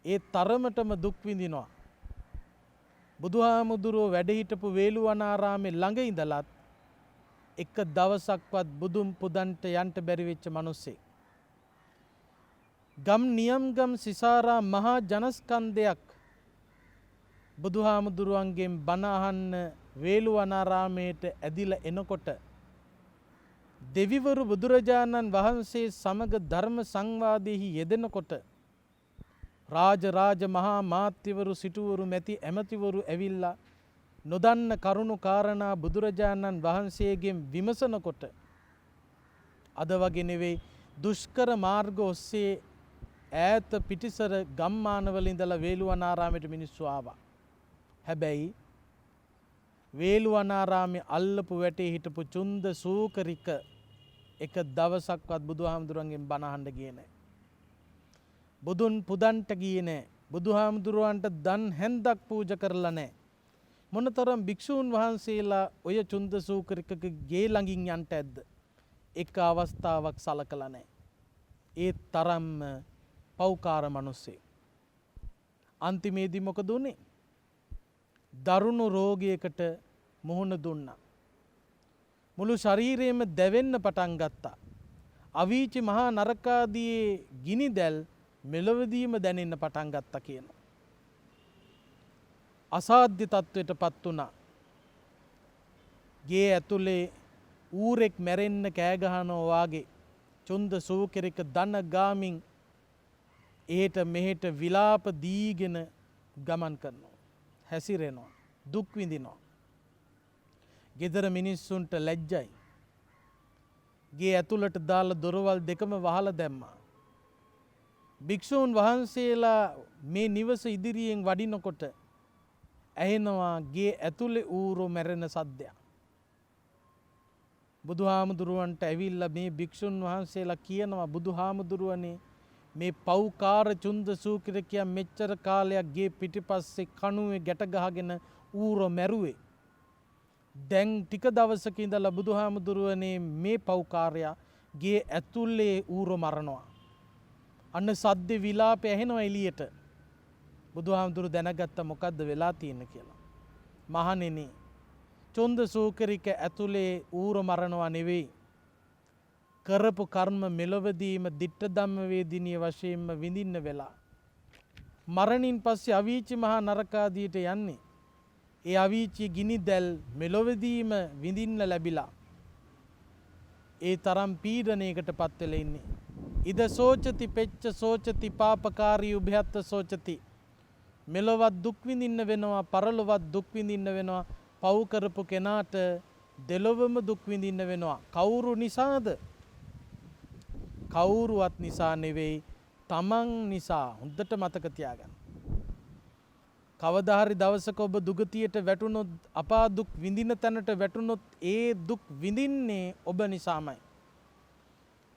[SPEAKER 1] ඒ තරමටම දුක් විඳිනවා. බුදුහාමුදුරුවෝ වැඩ හිටපු වේළුවනාරාමේ ළඟ ඉඳලත් එක දවසක්වත් බුදුන් පුදන්ට යන්න බැරි වෙච්ච මිනිස්සෙක්. ගම් නියම් ගම් සිසාරා මහා ජනස්කන්ධයක් බුදුහාමුදුරුවන්ගෙන් බණ අහන්න වේළුවනාරාමයට ඇදිලා එනකොට දෙවිවරු බුදුරජාණන් වහන්සේ සමග ධර්ම සංවාදයෙහි යෙදෙනකොට රාජ මහා මාත්‍යවරු සිටුවරු මැති ඇමතිවරු ඇවිල්ලා නොදන්න කරුණු කාරණා බුදුරජාණන් වහන්සේගෙන් විමසනකොට අද වගේ නෙවෙයි දුෂ්කර මාර්ග ඔස්සේ ඈත පිටිසර ගම්මානවල ඉඳලා වේළුවනාරාමයට මිනිස්සු ආවා. හැබැයි වේළුවනාරාමේ අල්ලපු වැටේ හිටපු චුන්ද සූකරික එක දවසක්වත් බුදුහාමුදුරන්ගෙන් බණ අහන්න ගියේ නැහැ. බුදුන් පුදන්ට ගියේ නැහැ. බුදුහාමුදුරුවන්ට දන් හැන්දක් පූජා කරලා නැහැ. මොනතරම් භික්ෂූන් වහන්සේලා ඔය චුන්ද සූකරිකගේ ගේ ළඟින් යන්ට ඇද්ද? එක අවස්ථාවක් සලකලා නැහැ. ඒ තරම්ම පෞකාර මිනිස්සේ. අන්තිමේදී මොකද උනේ? දරුණු රෝගයකට මුහුණ දුන්නා. මුළු ශරීරයම දැවෙන්න පටන් ගත්තා. අවීචි මහා නරකාදී ගිනි දැල් මෙලොවදීම දැනෙන්න පටන් ගත්තා කියනවා. අසාධ්‍ය තත්වයට පත් වුණා. ගේ ඇතුලේ ඌරෙක් මැරෙන්න කෑ ගහනවා වාගේ චුන්ද සූකරික දන ගාමින් එහෙට මෙහෙට විලාප දීගෙන ගමන් කරනවා. හැසිරෙනවා. දුක් විඳිනවා. ගෙදර මිනිස්සුන්ට ලැජ්ජයි. ගේ ඇතුළට දාලා දොරවල් දෙකම වහලා දැම්මා. භික්ෂූන් වහන්සේලා මේ නිවස ඉදිරියෙන් වඩිනකොට ඇහෙනවා ගේ ඇතුලේ ඌරෝ මැරෙන සද්දයක්. බුදුහාමුදුරුවන්ට ඇවිල්ලා මේ භික්ෂුන් වහන්සේලා කියනවා බුදුහාමුදුරුවනේ මේ පෞකාර චුන්ද සූකරිකයා මෙච්චර කාලයක් ගේ පිටිපස්සේ කණුවේ ගැට ගහගෙන ඌරෝ මැරුවේ. දැන් ටික දවසක ඉඳලා බුදුහාමුදුරුවනේ මේ පෞකාරයා ගේ ඇතුල්ලේ ඌර මරනවා. අන්න සද්ද විලාපය ඇහෙනවා එළියට. බුදුහාමුදුරු දැනගත්ත මොකද්ද වෙලා තියෙන්නේ කියලා. මහණෙනි, චොන්ද සූකරික ඇතුලේ ඌර මරනවා නෙවෙයි. කරපු කර්ම මෙලොවදීම දිට්ඨ ධම්ම වේදිනිය වශයෙන්ම විඳින්න වෙලා. මරණින් පස්සේ අවීචි මහා නරකාදියට යන්නේ. ඒ අවීචි ගිනි දැල් මෙලොවදීම විඳින්න ලැබිලා. ඒ තරම් පීඩනයකට පත් වෙලා ඉන්නේ. ඉද සෝචති පෙච්ච සෝචති පාපකාරී උභයත්ත සෝචති. මෙලොවත් දුක් විඳින්න වෙනවා, පරලොවත් දුක් විඳින්න වෙනවා. පව් කරපු කෙනාට දෙලොවම දුක් විඳින්න වෙනවා. කවුරු නිසාද? කවුරුවත් නිසා නෙවෙයි, තමන් නිසා. හොඳට මතක තියාගන්න. කවදා හරි දවසක ඔබ දුගතියට වැටුනොත්, අපා දුක් විඳින තැනට වැටුනොත්, ඒ දුක් විඳින්නේ ඔබ නිසාමයි.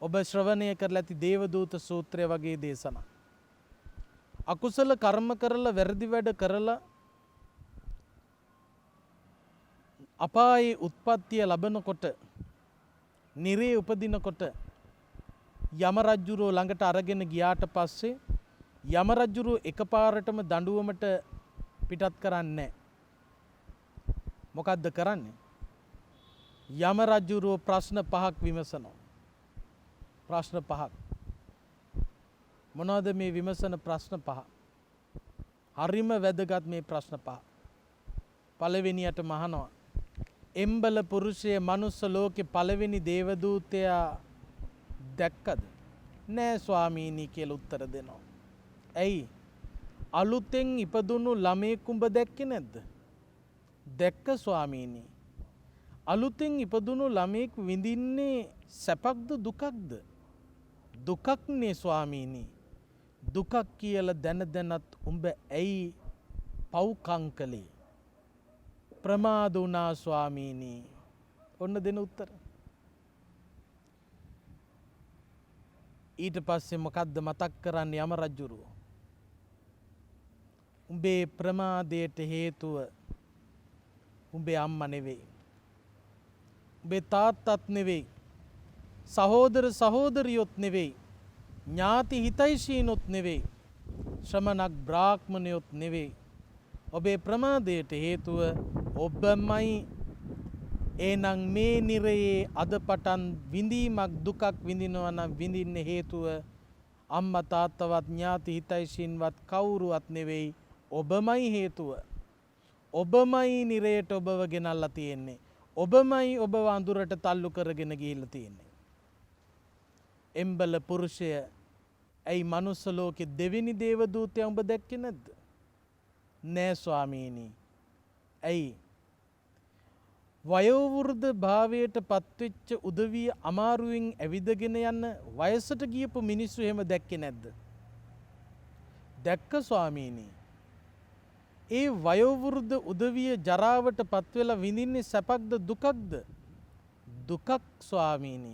[SPEAKER 1] ඔබ ශ්‍රවණය කරලා ඇති දේවදූත සූත්‍රය වගේ දේශනා. අකුසල කර්ම කරලා, වැරදි වැඩ කරලා අපායේ උත්පත්තිය ලබනකොට, නිරේ උපදිනකොට යම රජුරෝ ළඟට අරගෙන ගියාට පස්සේ යම රජුරෝ එකපාරටම දඬුවමට පිටත් කරන්නේ නැහැ. මොකද්ද කරන්නේ? යම රජුරෝ ප්‍රශ්න 5ක් විමසනවා. ප්‍රශ්න 5ක්. මොනවද මේ විමසන ප්‍රශ්න 5? හරිම වැදගත් මේ ප්‍රශ්න 5. පළවෙනියට මහනවා, එම්බල පුරුෂය මනුස්ස ලෝකේ පළවෙනි දේවදූතයා දැක්කද? නෑ ස්වාමීනි කියලා උත්තර දෙනවා. ඇයි? අලුතෙන් ඉපදුණු ළමයෙක් උඹ දැක්කේ නැද්ද? දැක්ක ස්වාමීනි. අලුතෙන් ඉපදුණු ළමයෙක් විඳින්නේ සැපක්ද දුකක්ද? දුකක්නේ ස්වාමීනි. දුකක් කියලා දැන දැනත් උඹ ඇයි පව්කම් කළේ? ප්‍රමාද වුණා ස්වාමීනි. ඔන්න දෙන උත්තර. ඊට පස්සේ මොකද්ද මතක් කරන්නේ යම රජුරුව? උඹේ ප්‍රමාදයට හේතුව උඹේ අම්මා නෙවෙයි. උඹේ තාත්තත් නෙවෙයි. සහෝදර සහෝදරියොත් නෙවෙයි. ඥාති හිතයිශීනොත් නෙවෙයි. ශ්‍රමණක් බ්‍රාහ්මණයොත් නෙවෙයි. ඔබේ ප්‍රමාදයට හේතුව ඔබමයි. එහෙනම් මේ නිරයේ අද පටන් විඳීමක් දුකක් විඳිනවා නම් විඳින්න හේතුව අම්මා තාත්තවත් ඥාති හිතයිශීන්වත් කවුරුවත් නෙවෙයි, ඔබමයි හේතුව. ඔබමයි නිරයට ඔබව ගෙනල්ලා තියෙන්නේ. ඔබමයි ඔබව අඳුරට තල්ලු කරගෙන ගිහිල්ලා තියෙන්නේ. එම්බල පුරුෂය, ඇයි මනුස්ස ලෝකේ දෙවෙනි දේවදූතයා උඹ දැක්කේ නැද්ද? නෑ ස්වාමීනි. ඇයි? වයෝවෘද්ධ භාවයට පත්වෙච්ච උදවිය අමාරුවෙන් ඇවිදගෙන යන වයසට ගියපු මිනිස්සු එහෙම දැක්කේ නැද්ද? දැක්ක ස්වාමීනි. ඒ වයෝවෘද්ධ උදවිය ජරාවට පත්වෙලා විඳින්නේ සැපක්ද දුකක්ද? දුකක් ස්වාමීනි.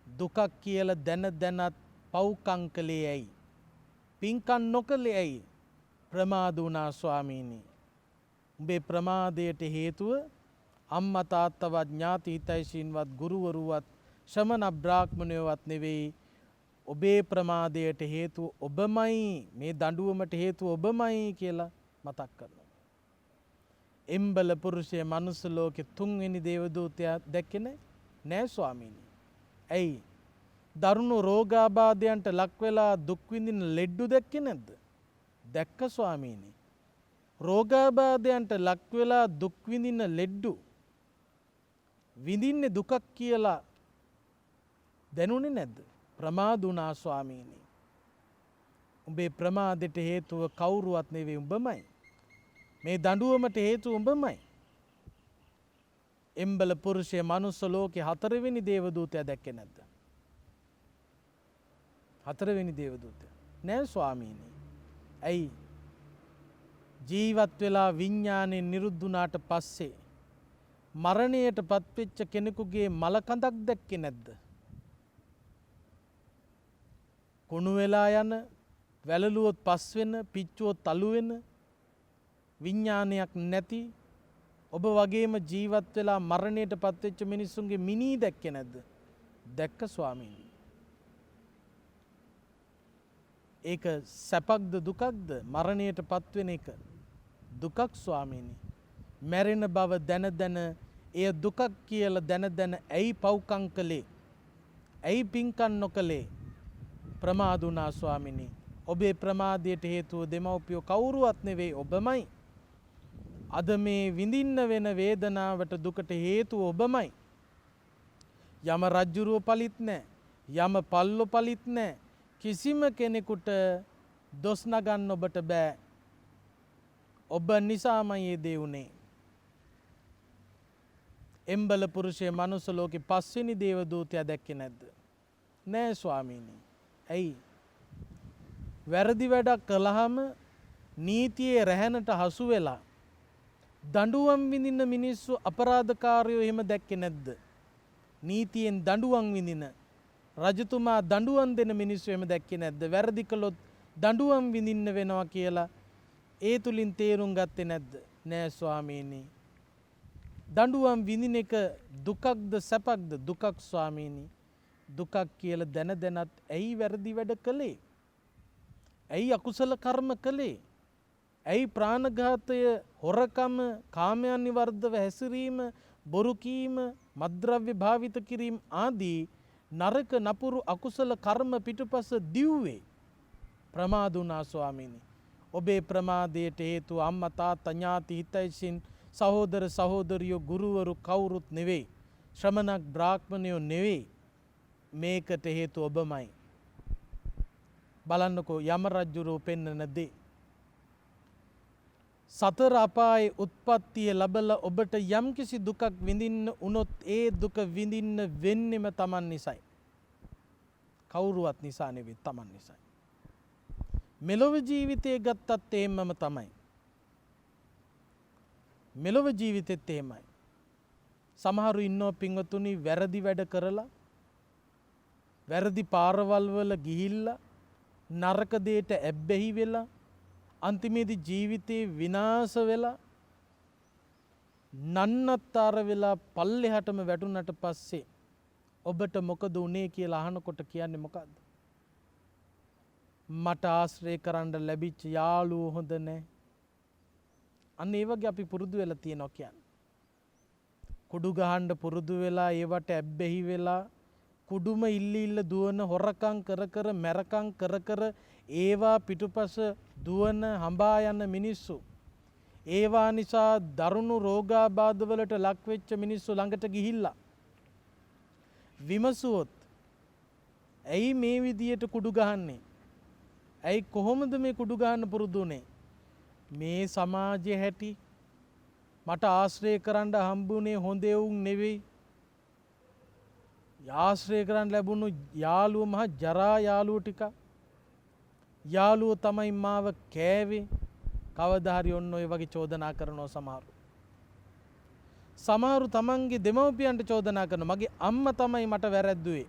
[SPEAKER 1] දුකක් කියලා දැන දැනත් පව්කම් කළේ ඇයි? පින්කම් නොකළේ ඇයි? ප්‍රමාද වුණා ස්වාමීනි. උඹේ ප්‍රමාදයට හේතුව අම්මා තාත්තවත් ඥාති හිතයිශීන්වත් ගුරුවරුවත් ශ්‍රමණ බ්‍රාහ්මණයවත් නෙවෙයි. ඔබේ ප්‍රමාදයට හේතුව ඔබමයි. මේ දඬුවමට හේතුව ඔබමයි කියලා මතක් කරනවා. එම්බල පුරුෂය මනුස්ස ලෝකේ තුන්වෙනි දේවදූතයා දැක්කේ නෑ ස්වාමීනි. ඇයි? දරුණු රෝගාබාධයන්ට ලක් වෙලා දුක් විඳින ලෙඩ්ඩු දැක්කේ නැද්ද? දැක්ක ස්වාමීනි. රෝගාබාධයන්ට ලක් වෙලා දුක් විඳින ලෙඩ්ඩු විඳින්නේ දුකක් කියලා දැනුනේ නැද්ද? ප්‍රමාද වුණා ස්වාමීනි. උඹේ ප්‍රමාදයට හේතුව කවුරුවත් නෙවෙයි, උඹමයි. මේ දඬුවමට හේතුව උඹමයි. එම්බල පුරුෂය මනුස්ස ලෝකේ හතරවෙනි දේවදූතයා දැක්කේ නැද්ද? හතරවෙනි දේවදූතයා නෑ ස්වාමීනි. ඇයි? ජීවත් වෙලා විඥාණයෙන් නිරුද්ධ වුණාට පස්සේ මරණයට පත්වෙච්ච කෙනෙකුගේ මල කඳක් දැක්කේ නැද්ද? කුණු වෙලා යන, වැළලුවොත් පස් වෙන, පිච්චුවොත් අලු වෙන, විඥානයක් නැති ඔබ වගේම ජීවත් වෙලා මරණයට පත්වෙච්ච මිනිස්සුන්ගේ මිනී දැක්කේ නැද්ද? දැක්ක ස්වාමීනි. ඒක සැපක්ද දුකක්ද? මරණයට පත්වෙන එක දුකක් ස්වාමීනි. මැරෙන බව දැන දැන එය දුකක් කියලා දැන දැන ඇයි පව්කම් කළේ? ඇයි පින්කම් නොකළේ? ප්‍රමාද වුණා ස්වාමීනි. ඔබේ ප්‍රමාදයට හේතුව දෙමව්පියෝ කවුරුවත් නෙවෙයි ඔබමයි. අද මේ විඳින්න වෙන වේදනාවට දුකට හේතුව ඔබමයි. යම රජ්ජුරුව පලිත් නෑ. යම පල්ලෝ පලිත් නෑ. කිසිම කෙනෙකුට දොස් නගන්න ඔබට බෑ. ඔබ නිසාමයි ඒ දේ වුණේ. එම්බල පුරුෂය මනුස්ස ලෝකේ පස්වෙනි දේව දූතයා දැක්කේ නැද්ද? නෑ ස්වාමීනි. ඇයි? වැරදි වැඩක් කළාම නීතියේ රැහැනට හසු වෙලා දඬුවම් විඳින මිනිස්සු අපරාධකාරයෝ එහෙම දැක්කේ නැද්ද? නීතියෙන් දඬුවම් විඳින රජතුමා දඬුවම් දෙන මිනිස්සු එහෙම දැක්කේ නැද්ද? වැරදි කළොත් දඬුවම් විඳින්න වෙනවා කියලා ඒ තුලින් තේරුම් ගත්තේ නැද්ද? නෑ ස්වාමීනි. දඬුවම් විඳින එක දුකක්ද සැපක්ද? දුකක් ස්වාමීනි. දුකක් කියලා දැන දැනත් ඇයි වැරදි වැඩ කළේ? ඇයි අකුසල කර්ම කළේ? ඇයි ප්‍රාණඝාතය, හොරකම, කාමයන් නිවර්ධව හැසිරීම, බොරු කීම, මත්ද්‍රව්‍ය භාවිත කිරීම ආදී නරක නපුරු අකුසල කර්ම පිටුපස දිව්වේ? ප්‍රමාද වුණා ස්වාමීනි. ඔබේ ප්‍රමාදයට හේතුව අම්මා තාත්තා ඥාති හිතයිසින් සහෝදර සහෝදරියෝ ගුරුවරු කවුරුත් නෙවෙයි. ශ්‍රමණක් බ්‍රාහ්මණයෝ නෙවෙයි. මේකට හේතුව ඔබමයි. බලන්නකෝ යම රජුරෝ පෙන්නන දේ. සතර අපායේ උත්පත්තිය ලැබලා ඔබට යම්කිසි දුකක් විඳින්න උනොත් ඒ දුක විඳින්න වෙන්නෙම Taman නිසයි. කවුරුවත් නිසා නෙවෙයි, Taman නිසයි. මෙලොව ජීවිතය ගත්තත් එහෙමම තමයි. මෙලොව ජීවිතෙත් එහෙමයි. සමහරු ඉන්නෝ පින්වතුනි වැරදි වැඩ කරලා වැරදි පාරවල් වල ගිහිල්ලා නරක දෙයට ඇබ්බැහි වෙලා අන්තිමේදී ජීවිතේ විනාශ වෙලා නන්නත්තර වෙලා පල්ලෙහාටම වැටුණට පස්සේ ඔබට මොකද උනේ කියලා අහනකොට කියන්නේ මොකද්ද? මට ආශ්‍රය කරන්න ලැබිච්ච යාළුවෝ හොඳ නැහැ. අන්න ඒ වගේ අපි පුරුදු වෙලා තියෙනවා කියන්නේ. කුඩු ගහන්න පුරුදු වෙලා ඒවට ඇබ්බැහි වෙලා කුඩුම ඉල්ල දුවන, හොරකම් කර කර, මැරකම් කර කර ඒවා පිටුපස දුවන හඹා යන මිනිස්සු. ඒවා නිසා දරුණු රෝගාබාධ වලට ලක් වෙච්ච මිනිස්සු ළඟට ගිහිල්ලා විමසුවොත් ඇයි මේ විදියට කුඩු ගහන්නේ? ඇයි කොහොමද මේ කුඩු ගහන්න පුරුදු වුනේ? මේ සමාජයේ හැටි මට ආශ්‍රය කරන්න හම්බුනේ හොඳ එවුන් නෙවෙයි. ආශ්‍රය කරන්න ලැබුණු යාළුවෝ මහ ජරා යාළුවෝ ටික. යාළුවෝ තමයි මාව කෑවේ. කවදා හරි ඔන්න ඔය වගේ චෝදනා කරනවා සමහරු. සමහරු තමන්ගේ දෙමව්පියන්ට චෝදනා කරනවා. මගේ අම්මා තමයි මට වැරද්දුවේ.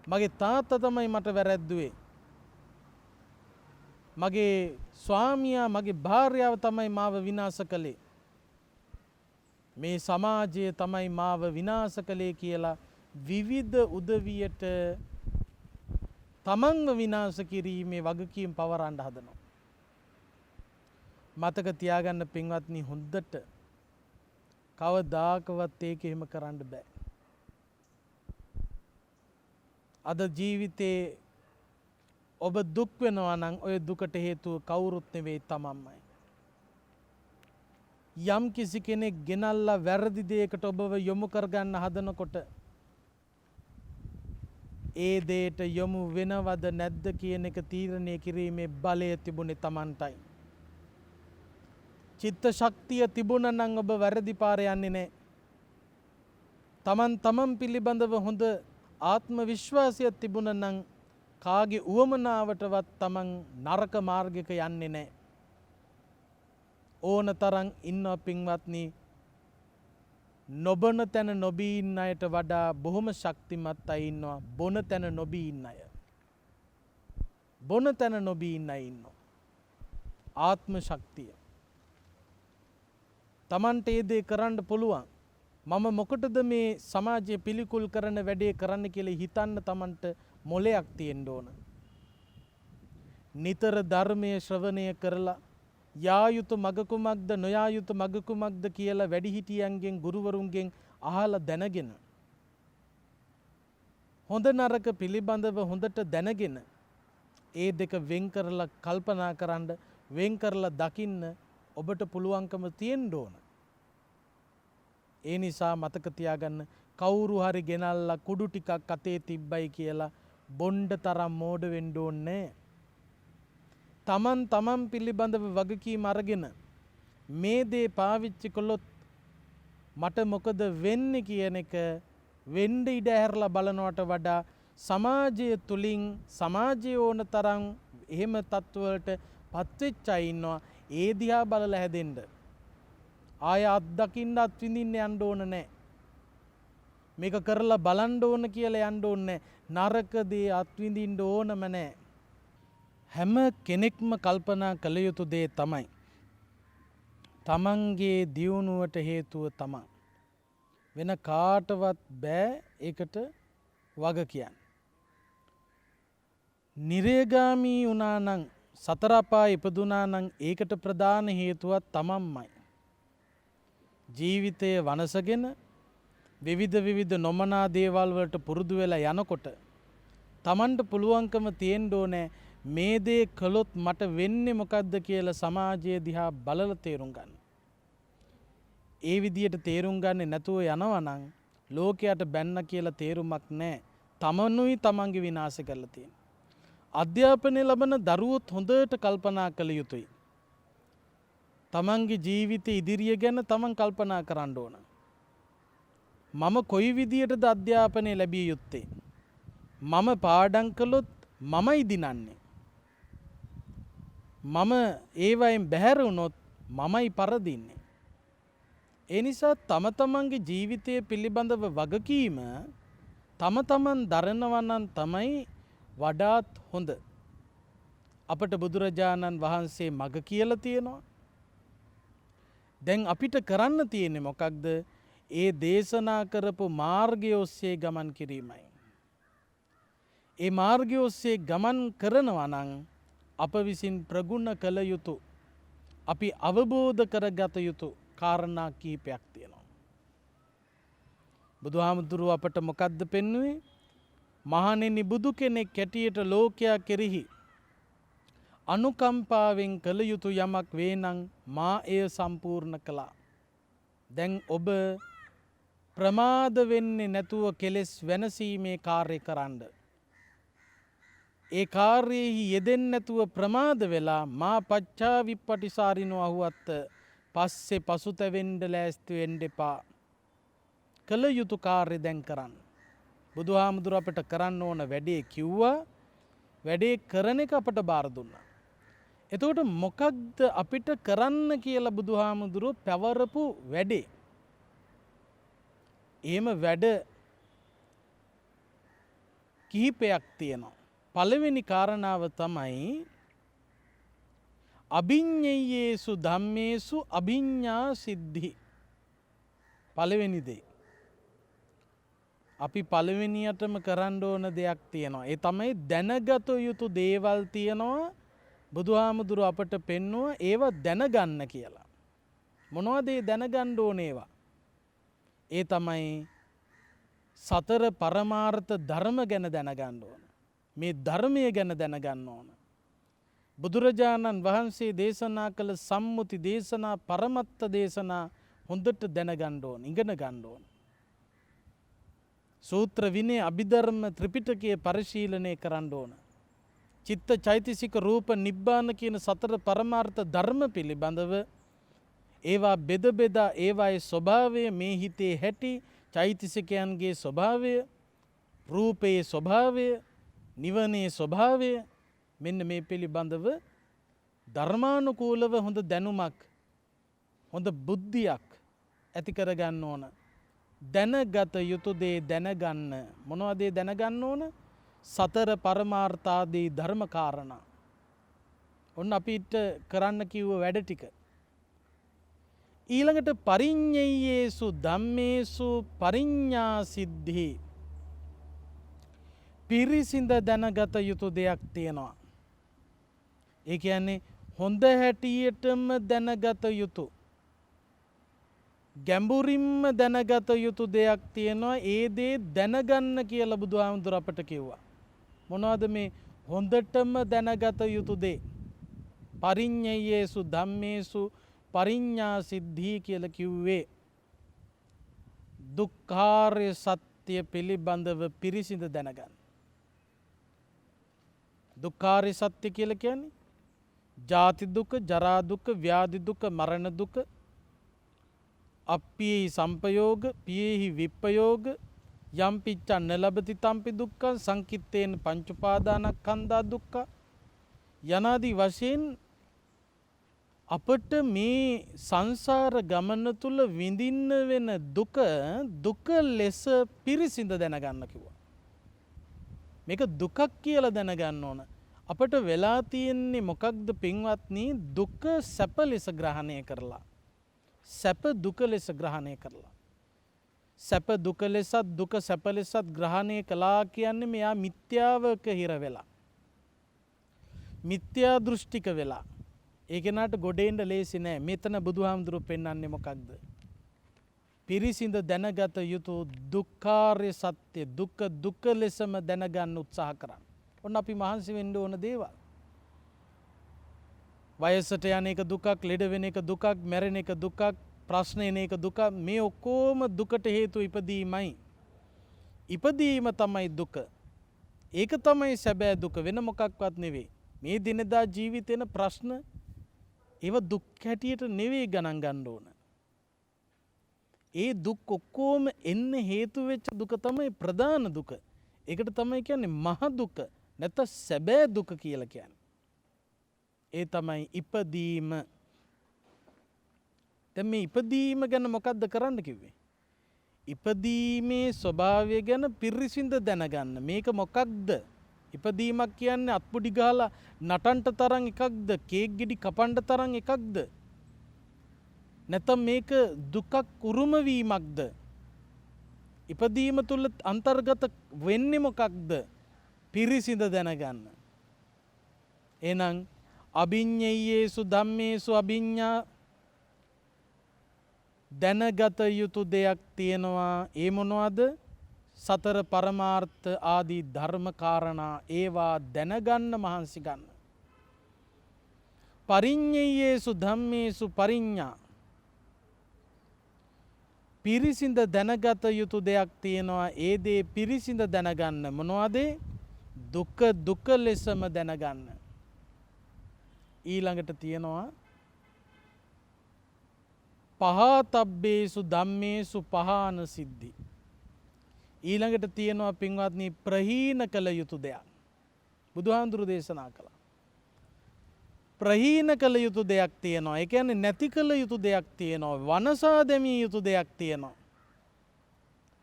[SPEAKER 1] මගේ තාත්තා තමයි මට වැරද්දුවේ. මගේ ස්වාමියා, මගේ භාර්යාව තමයි මාව විනාශ කළේ. මේ සමාජය තමයි මාව විනාශ කළේ කියලා විවිධ උදවියට තමන්ව විනාශ කිරීමේ වගකීම් පවරන්න හදනවා. මතක තියාගන්න පින්වත්නි, හොඳට කවදාකවත් ඒක එහෙම කරන්න බෑ. අද ජීවිතේ ඔබ දුක් වෙනවා නම් ඔය දුකට හේතුව කවුරුත් නෙවෙයි, තමන්මයි. යම් කිසි කෙනෙක් ගෙනල්ලා වැරදි දෙයකට ඔබව යොමු කරගන්න හදනකොට ඒ දෙයට යොමු වෙනවද නැද්ද කියන එක තීරණය කිරීමේ බලය තිබුණේ තමන්ටයි. චිත්ත ශක්තිය තිබුණා නම් ඔබ වැරදි පාරේ යන්නේ නැහැ. තමන් පිළිබඳව හොඳ ආත්ම විශ්වාසයක් තිබුණා නම් කාගේ උවමනාවටවත් තමන් නරක මාර්ගයක යන්නේ නැහැ. ඕන තරම් ඉන්නවා පින්වත්නි, නොබන තැන නොබී ඉන්න අයට වඩා බොහොම ශක්තිමත් අය ඉන්නවා බොන තැන නොබී ඉන්න අය. බොන තැන නොබී ඉන්න අය ඉන්නවා. ආත්ම ශක්තිය. තමන්ට ඒ දේ කරන්න පුළුවන්. මම මොකටද මේ සමාජය පිළිකුල් කරන වැඩේ කරන්න කියලා හිතන්න Tamanට මොලයක් තියෙන්න ඕන. නිතර ධර්මයේ ශ්‍රවණය කරලා යා යුතු මග කුමක්ද නොයා යුතු මග කුමක්ද කියලා වැඩිහිටියන්ගෙන් ගුරුවරුන්ගෙන් අහලා දැනගෙන හොඳ නරක පිළිබඳව හොඳට දැනගෙන ඒ දෙක වෙන් කරලා කල්පනා කරන්න වෙන් කරලා දකින්න ඔබට පුළුවන්කම තියෙන්න ඕන. ඒ නිසා මතක තියාගන්න කවුරු හරි ගෙනල්ලා කුඩු ටිකක් අතේ තිබ්බයි කියලා බොණ්ඩ තරම් මෝඩ වෙන්න ඕනේ. තමන් පිළිබඳව වගකීම අරගෙන මේ දේ පාවිච්චි කළොත් මට මොකද වෙන්නේ කියන එක වෙන්න ඉඩ ඇරලා බලනවට වඩා සමාජය තුලින් සමාජයේ ඕන තරම් එහෙම තත්වවලට පත්වෙච්ච අය ඉන්නවා. ඒ දිහා බලලා හැදෙන්න. ආය අත්දකින්න අත්විඳින්න යන්න ඕන නැහැ. මේක කරලා බලන්න ඕන කියලා යන්න ඕනේ නැහැ. නරක දේ අත්විඳින්න ඕනම නැහැ. හැම කෙනෙක්ම කල්පනා කළ යුතු දේ තමයි තමන්ගේ දියුණුවට හේතුව තමන්. වෙන කාටවත් බෑ ඒකට වග කියන්න. නිරේගාමී වුණා නම් සතර අපායේ ඉපදුනා නම් ඒකට ප්‍රධාන හේතුවක් තමන්මයි. ජීවිතය වනසගෙන විවිධ නොමනා දේවල් වලට පුරුදු වෙලා යනකොට තමන්ට පුළුවන්කම තියෙන්න ඕනේ මේ දේ කළොත් මට වෙන්නේ මොකද්ද කියලා සමාජයේ දිහා බලලා තේරුම් ගන්න. ඒ විදියට තේරුම් ගන්නේ නැතුව යනවා නම් ලෝකයට බැන්න කියලා තේරුමක් නැහැ. තමනුයි තමන්ගේ විනාශ කරලා තියෙන්නේ. අධ්‍යාපනය ලබන දරුවොත් හොඳට කල්පනා කළ යුතුයි. තමන්ගේ ජීවිත ඉදිරිය ගැන තමන් කල්පනා කරන්න ඕන. මම කොයි විදියටද අධ්‍යාපනය ලැබිය යුත්තේ? මම පාඩම් කළොත් මමයි දිනන්නේ. මම ඒවයින් බැහැර වුණොත් මමයි පරදින්නේ. ඒ නිසා තම තමන්ගේ ජීවිතය පිළිබඳව වගකීම තම තමන් දරනවා නම් තමයි වඩාත් හොඳ. අපට බුදුරජාණන් වහන්සේ මග කියලා තියෙනවා. දැන් අපිට කරන්න තියෙන්නේ මොකක්ද? ඒ දේශනා කරපු මාර්ගය ඔස්සේ ගමන් කිරීමයි. ඒ මාර්ගය ඔස්සේ ගමන් කරනවා නම් අප විසින් ප්‍රගුණ කළ යුතු අපි අවබෝධ කරගත යුතු කාරණා කීපයක් තියෙනවා. බුදුහාමුදුරුව අපට මොකද්ද පෙන්වුවේ? මහණෙනි බුදු කෙනෙක් කැටියට ලෝකයා කෙරෙහි අනුකම්පාවෙන් කළ යුතු යමක් වේ නම් මා එය සම්පූර්ණ කළා. දැන් ඔබ ප්‍රමාද වෙන්නේ නැතුව කෙලෙස් වෙනසීමේ කාර්ය කරන්න. ඒ කාර්යෙහි යෙදෙන්නේ නැතුව ප්‍රමාද වෙලා මා පච්චා විප්පටිසාරිනෝ අහුවත් පස්සේ පසුතැවෙන්න ලෑස්ති වෙන්න එපා. කළ යුතු කාර්ය දැන් කරන්න. බුදුහාමුදුර අපට කරන්න ඕන වැඩේ කිව්වා. වැඩේ කරන එක අපට බාර දුන්නා. එතකොට මොකක්ද අපිට කරන්න කියලා බුදුහාමුදුරුව පැවරපු වැඩේ? එහෙම වැඩ කිහිපයක් තියෙනවා. පළවෙනි කාරණාව තමයි අභිඤ්ඤයේසු ධම්මේසු අභිඤ්ඤා සිද්ධි. පළවෙනි දේ. අපි පළවෙනියටම කරන්න ඕන දෙයක් තියෙනවා. ඒ තමයි දැනගත යුතු දේවල් තියෙනවා. බුදුහාමුදුරුව අපට පෙන්වුවා ඒවා දැනගන්න කියලා. මොනවද ඒ දැනගන්න ඕන ඒවා? ඒ තමයි සතර පරමාර්ථ ධර්ම ගැන දැනගන්න ඕන. මේ ධර්මය ගැන දැනගන්න ඕන. බුදුරජාණන් වහන්සේ දේශනා කළ සම්මුති දේශනා පරමත්ත දේශනා හොඳට දැනගන්න ඕන, ඉගෙන ගන්න ඕන. සූත්‍ර විනය අභිධර්ම ත්‍රිපිටකය පරිශීලනය කරන්න ඕන. චිත්ත චෛතසික රූප නිබ්බාන කියන සතර පරමාර්ථ ධර්ම පිළිබඳව ඒවා බෙද බෙදා ඒවායේ ස්වභාවය, මේ හිතේ හැටි, චෛතසිකයන්ගේ ස්වභාවය, රූපයේ ස්වභාවය, නිවනේ ස්වභාවය, මෙන්න මේ පිළිබඳව ධර්මානුකූලව හොඳ දැනුමක්, හොඳ බුද්ධියක් ඇති කරගන්න ඕන. දැනගත යුතු දේ දැනගන්න. මොනවද ඒ දැනගන්න ඕන? සතර පරමාර්ථාදී ධර්ම කාරණා. ඔන්න අපිට කරන්න කිව්ව වැඩ ටික. ඊළඟට පරිඤ්ඤයේසු ධම්මේසු පරිඤ්ඤා සිද්ධි. පිරිසිඳ දැනගත යුතු දෙයක් තියෙනවා. ඒ කියන්නේ හොඳ හැටියටම දැනගත යුතු ගැඹුරින්ම දැනගත යුතු දෙයක් තියෙනවා. ඒ දේ දැනගන්න කියලා බුදුහාමුදුර අපට කිව්වා. මොනවද මේ හොඳටම දැනගත යුතු දේ? පරිඤ්ඤයේසු ධම්මේසු පරිඤ්ඤා සිද්ධි කියලා කිව්වේ දුක්ඛාරය සත්‍ය පිළිබඳව පිරිසිඳ දැනගන්න. දුක්ඛාරය සත්‍ය කියලා කියන්නේ ජාති දුක, ජරා දුක, ව්‍යාධි දුක, මරණ දුක, අප්පියෙහි සම්පයෝග, පියෙහි විප්පයෝග, යම් පිච්ඡන්න ලබති තම්පි දුක්ඛං සංකිට්ඨේන පංච උපාදානස්කන්ධා දුක්ඛ යනාදී වශයෙන් අපට මේ සංසාර ගමන තුල විඳින්න වෙන දුක ලෙස පිරිසිඳ දැනගන්න කිව්වා. මේක දුකක් කියලා දැනගන්න ඕන. අපට වෙලා තියෙන්නේ මොකක්ද පින්වත්නි? දුක සැප ලෙස ග්‍රහණය කරලා. සැප දුක ලෙස ග්‍රහණය කරලා. සැප දුක ලෙසත් දුක සැප ලෙසත් ග්‍රහණය කළා කියන්නේ මෙයා මිත්‍යාවක හිර වෙලා. මිත්‍යා දෘෂ්ටික වෙලා. ඒ කෙනාට ගොඩේන්න ලේසි නෑ. මෙතන බුදුහාමුදුරුවෝ පෙන්වන්නේ මොකක්ද? පිරිසිඳ දැනගත යුතු දුක්ඛාරය සත්‍ය දුක ලෙසම දැනගන්න උත්සාහ කරන්න. ඔන්න අපි මහන්සි වෙන්න ඕන දේවල්. වයසට යන එක දුකක්, ලෙඩ වෙන එක දුකක්, මැරෙන එක දුකක්, ප්‍රශ්න එන එක දුකක්. මේ ඔක්කොම දුකට හේතු ඉපදීමයි. ඉපදීම තමයි දුක. ඒක තමයි සැබෑ දුක, වෙන මොකක්වත් නෙවෙයි. මේ දිනදා ජීවිතේන ප්‍රශ්න ඒව දුක් හැටියට නෙවෙයි ගණන් ගන්න ඕන. ඒ දුක් ඔක්කොම එන්න හේතු වෙච්ච දුක තමයි ප්‍රධාන දුක. ඒකට තමයි කියන්නේ මහ දුක නැත්නම් සැබෑ දුක කියලා කියන්නේ. ඒ තමයි ඉපදීම. දැන් මේ ඉපදීම ගැන මොකද්ද කරන්න කිව්වේ? ඉපදීමේ ස්වභාවය ගැන පිරිසිඳ දැනගන්න. මේක මොකක්ද? ඉපදීමක් කියන්නේ අත්පුඩි ගහලා නටන්ට තරම් එකක්ද? කේක් ගෙඩි කපන්න තරම් එකක්ද? නැත්නම් මේක දුකක් උරුම වීමක්ද? ඉපදීම තුල අන්තර්ගත වෙන්නේ මොකක්ද? පිරිසිඳ දැනගන්න. එහෙනම් අභිඤ්ඤයේසු ධම්මේසු අභිඤ්ඤා දැනගත යුතු දෙයක් තියෙනවා. ඒ මොනවද? සතර පරමාර්ථ ආදී ධර්ම කාරණා. ඒවා දැනගන්න මහන්සි ගන්න. පරිඤ්ඤයේසු ධම්මේසු පරිඤ්ඤා පිරිසිඳ දැනගත යුතු දෙයක් තියෙනවා. ඒ දේ පිරිසිඳ දැනගන්න. මොනවද? දුක ලෙසම දැනගන්න. ඊළඟට තියෙනවා පහතබ්බේසු ධම්මේසු පහාන සිද්ධි. ඊළඟට තියෙනවා පින්වත්නි ප්‍රහීන කළ යුතු දෙයක්. බුදුහාඳුරු දේශනා කළා. ප්‍රහීන කළ යුතු දෙයක් තියෙනවා. ඒ කියන්නේ නැති කළ යුතු දෙයක් තියෙනවා. වනසා දැමිය යුතු දෙයක් තියෙනවා.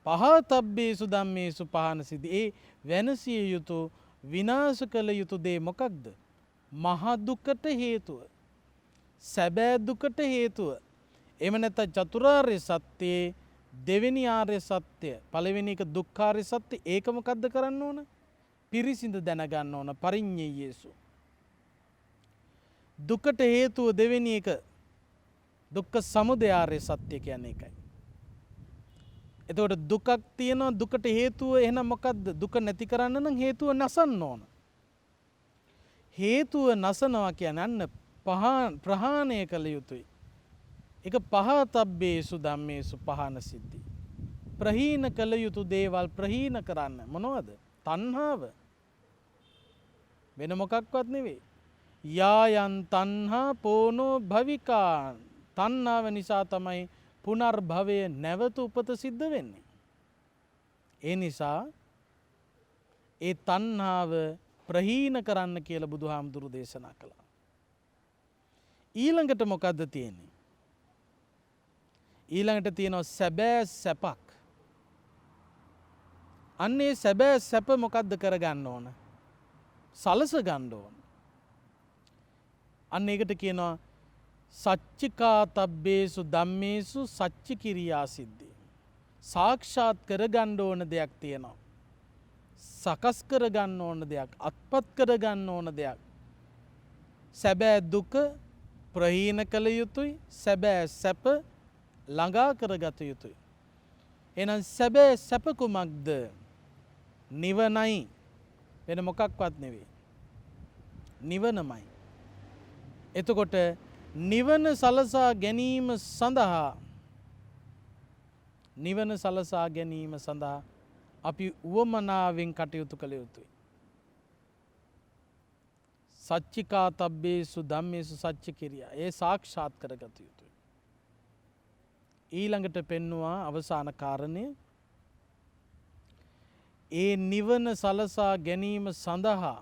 [SPEAKER 1] පහතබ්බේසු ධම්මේසු පහාන සිද්ධි. ඒ වෙනසිය යුතු විනාශ කළ යුතු දේ මොකක්ද? මහ දුකට හේතුව. සැබෑ දුකට හේතුව. එහෙම නැත්නම් චතුරාර්ය සත්‍යයේ දෙවෙනි ආර්ය සත්‍ය, පළවෙනි එක දුක්ඛාර්ය සත්‍ය. ඒක මොකද්ද කරන්න ඕන? පිරිසිඳ දැනගන්න ඕන. පරිඤ්ඤයේසු දුකට හේතුව දෙවෙනි එක දුක්ඛ සමුදය ආර්ය සත්‍ය කියන්නේ ඒකයි. එතකොට දුකක් තියෙනවා. දුකට හේතුව එහෙනම් මොකද්ද? දුක නැති කරන්න නම් හේතුව නසන්න ඕන. හේතුව නසනවා කියන්නේ අන්න ප්‍රහාණය කළ යුතුයි. ඒක පහතබ්බේසු ධම්මේසු පහාන සිද්ධි. ප්‍රහීන කළ යුතු දේවල් ප්‍රහීන කරන්න. මොනවද? තණ්හාව. වෙන මොකක්වත් නෙවෙයි. යායන් තණ්හා පෝනෝ භවිකා. තණ්හාව නිසා තමයි පුනර්භවය නැවත උපත සිද්ධ වෙන්නේ. ඒ නිසා ඒ තණ්හාව ප්‍රහීන කරන්න කියලා බුදුහාමුදුරු දේශනා කළා. ඊළඟට මොකද්ද තියෙන්නේ? ඊළඟට තියෙනවා සැබෑ සැපක්. අන්නේ සැබෑ සැප මොකද්ද කරගන්න ඕන? සලස ගන්න ඕන. අන්න ඒකට කියනවා සච්චිකාතබ්බේසු ධම්මේසු සච්චි කිරියා සිද්ධි. සාක්ෂාත් කරගන්න ඕන දෙයක් තියෙනවා. සකස් කරගන්න ඕන දෙයක්, අත්පත් කරගන්න ඕන දෙයක්. සැබෑ දුක ප්‍රහීන කළ යුතුයි, සැබෑ සැප ළඟා කරගත යුතුයි. එහෙනම් සැබෑ සැප කුමක්ද? නිවනයි, වෙන මොකක්වත් නෙවෙයි. නිවනමයි. එතකොට නිවන සලසා ගැනීම සඳහා අපි උවමනාවෙන් කටයුතු කළ යුතුයි. සච්චිකාතබ්බේසු ධම්මේසු සච්චි කිරියා. ඒ සාක්ෂාත් කරගත යුතුයි. ඊළඟට පෙන්නවා අවසාන කාරණය. ඒ නිවන සලසා ගැනීම සඳහා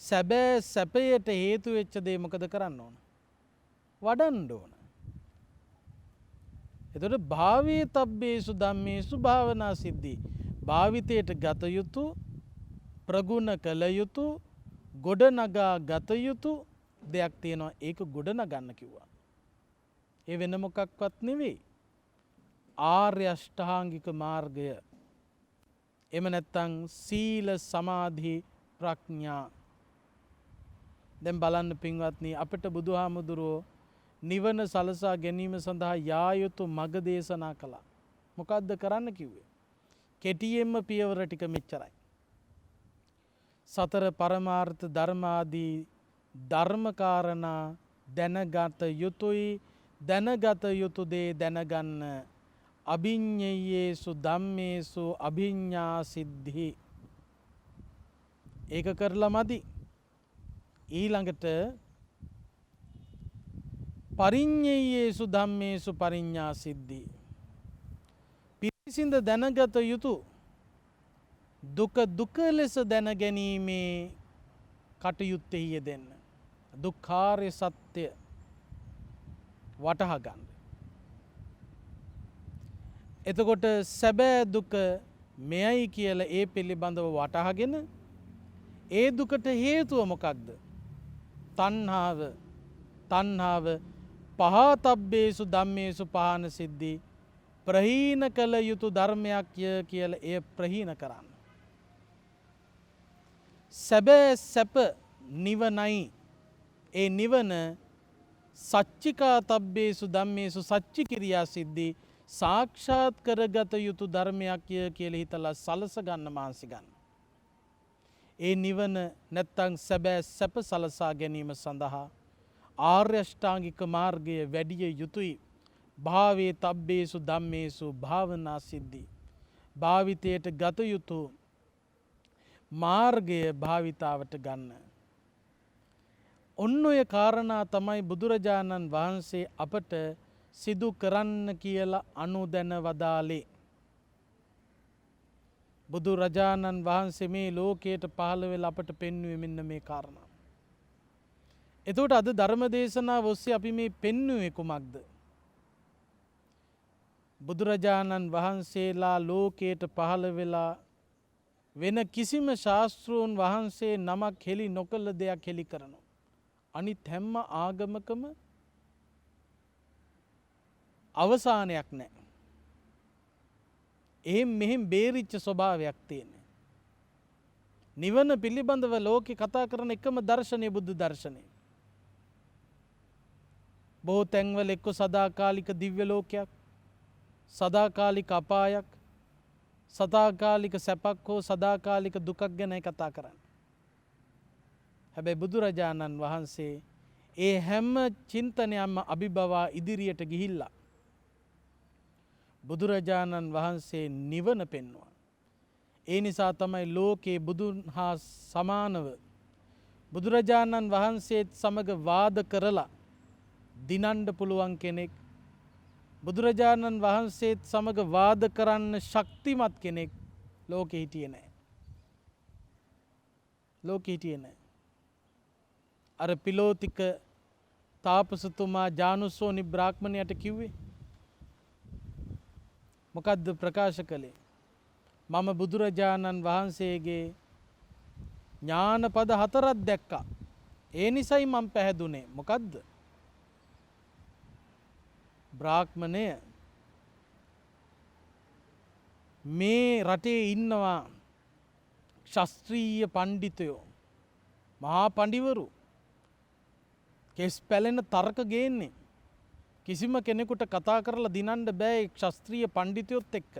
[SPEAKER 1] සැබෑ සැපයට හේතු වෙච්ච දේ මොකද කරන්න ඕන? වඩන්න ඕන. එතකොට භාවයේ තබ්බේසු ධම්මේසු භාවනා සිද්ධි. භාවිතයට ගත යුතු, ප්‍රගුණ කළ යුතු, ගොඩනගා ගත යුතු දෙයක් තියෙනවා. ඒක ගොඩනගන්න කිව්වා. ඒ වෙන මොකක්වත් නෙවෙයි. ආර්ය අෂ්ටාංගික මාර්ගය. එහෙම නැත්නම් සීල සමාධි ප්‍රඥා. දැන් බලන්න පින්වත්නි, අපිට බුදුහාමුදුරුවෝ නිවන සලසා ගැනීම සඳහා යා යුතු මඟ දේශනා කළා. මොකද්ද කරන්න කිව්වේ? කෙටියෙන්ම පියවර ටික මෙච්චරයි. සතර පරමාර්ථ ධර්මාදී ධර්මකාරණා දැනගත යුතුයි. දැනගත යුතු දේ දැනගන්න. අභිඤ්ඤයේසු ධම්මේසු අභිඤ්ඤා සිද්ධි. ඒක කරලා මදි. ඊළඟට පරිඤ්ඤයේසු ධම්මේසු පරිඤ්ඤා සිද්ධි. පිරිසිඳ දැනගත යුතු දුක දුක ලෙස දැනගැනීමේ කටයුත්තේ යෙදෙන්න. දුක්ඛාරය සත්‍ය වටහා ගන්න. එතකොට සැබෑ දුක මෙයයි කියලා ඒ පිළිබඳව වටහාගෙන ඒ දුකට හේතුව මොකක්ද? තණ්හාව. තණ්හාව පහතබ්බේසු ධම්මේසු පහන සිද්ධි. ප්‍රහීන කළ යුතු ධර්මයක් කියලා එය ප්‍රහීන කරන්න. සැබෑ සැප නිවනයි. ඒ නිවන සච්චිකාතබ්බේසු ධම්මේසු සච්චි කිරියා සිද්ධි. සාක්ෂාත් කරගත යුතු ධර්මයක් කියලා හිතලා සලස ගන්න මානසි ගන්න. ඒ නිවන නැත්තං සැබෑ සැප සලසා ගැනීම සඳහා ආර්ය අෂ්ටාංගික මාර්ගය වැඩිය යුතුයි. භාවයේ තබ්බේසු ධම්මේසු භාවනා සිද්ධි. භාවිතයට ගත යුතු මාර්ගය භාවිතාවට ගන්න. ඔන්න ඔය කාරණා තමයි බුදුරජාණන් වහන්සේ අපට සිදු කරන්න කියලා අනුදැන වදාලේ. බුදුරජාණන් වහන්සේ මේ ලෝකයට පහළ වෙලා අපට පෙන්වුවේ මෙන්න මේ කාරණා. එතකොට අද ධර්ම දේශනාව ඔස්සේ අපි මේ පෙන්වුවේ කුමක්ද? බුදුරජාණන් වහන්සේලා ලෝකයට පහළ වෙලා වෙන කිසිම ශාස්ත්‍රූන් වහන්සේ නමක් හෙළි නොකළ දෙයක් හෙළි කරනවා. අනිත් හැම ආගමකම අවසානයක් නැහැ. එහෙම මෙහෙම බේරිච්ච ස්වභාවයක් තියෙනවා. නිවන පිළිබඳව ලෝකේ කතා කරන එකම දර්ශනය බුද්ධ දර්ශනය. බොහෝ තැන්වල එක්ක සදාකාලික දිව්‍ය ලෝකයක්, සදාකාලික අපායක්, සදාකාලික සැපක් හෝ සදාකාලික දුකක් ගැන කතා කරන්නේ. හැබැයි බුදුරජාණන් වහන්සේ ඒ හැම චින්තනයක්ම අභිබවා ඉදිරියට ගිහිල්ලා බුදුරජාණන් වහන්සේ නිවන පෙන්වුවා. ඒ නිසා තමයි ලෝකේ බුදුන් හා සමානව බුදුරජාණන් වහන්සේත් සමග වාද කරලා දිනන්න පුළුවන් කෙනෙක්, බුදුරජාණන් වහන්සේත් සමග වාද කරන්න ශක්තිමත් කෙනෙක් ලෝකෙ හිටියේ නැහැ. ලෝකෙ හිටියේ නැහැ. අර පිලෝතික තාපසතුමා ජානුස්සෝනි බ්‍රාහ්මණයට කිව්වේ මොකද්ද ප්‍රකාශ කළේ? මම බුදුරජාණන් වහන්සේගේ ඥානපද 4ක් දැක්කා. ඒ නිසයි මම පැහැදුනේ. මොකද්ද? බ්‍රාහ්මණය මේ රටේ ඉන්නවා ශාස්ත්‍රීය පණ්ඩිතයෝ මහා පඬිවරු කෙස් පැලෙන තර්ක ගේන්නේ කිසිම කෙනෙකුට කතා කරලා දිනන්න බෑ ශාස්ත්‍රීය පණ්ඩිතයොත් එක්ක.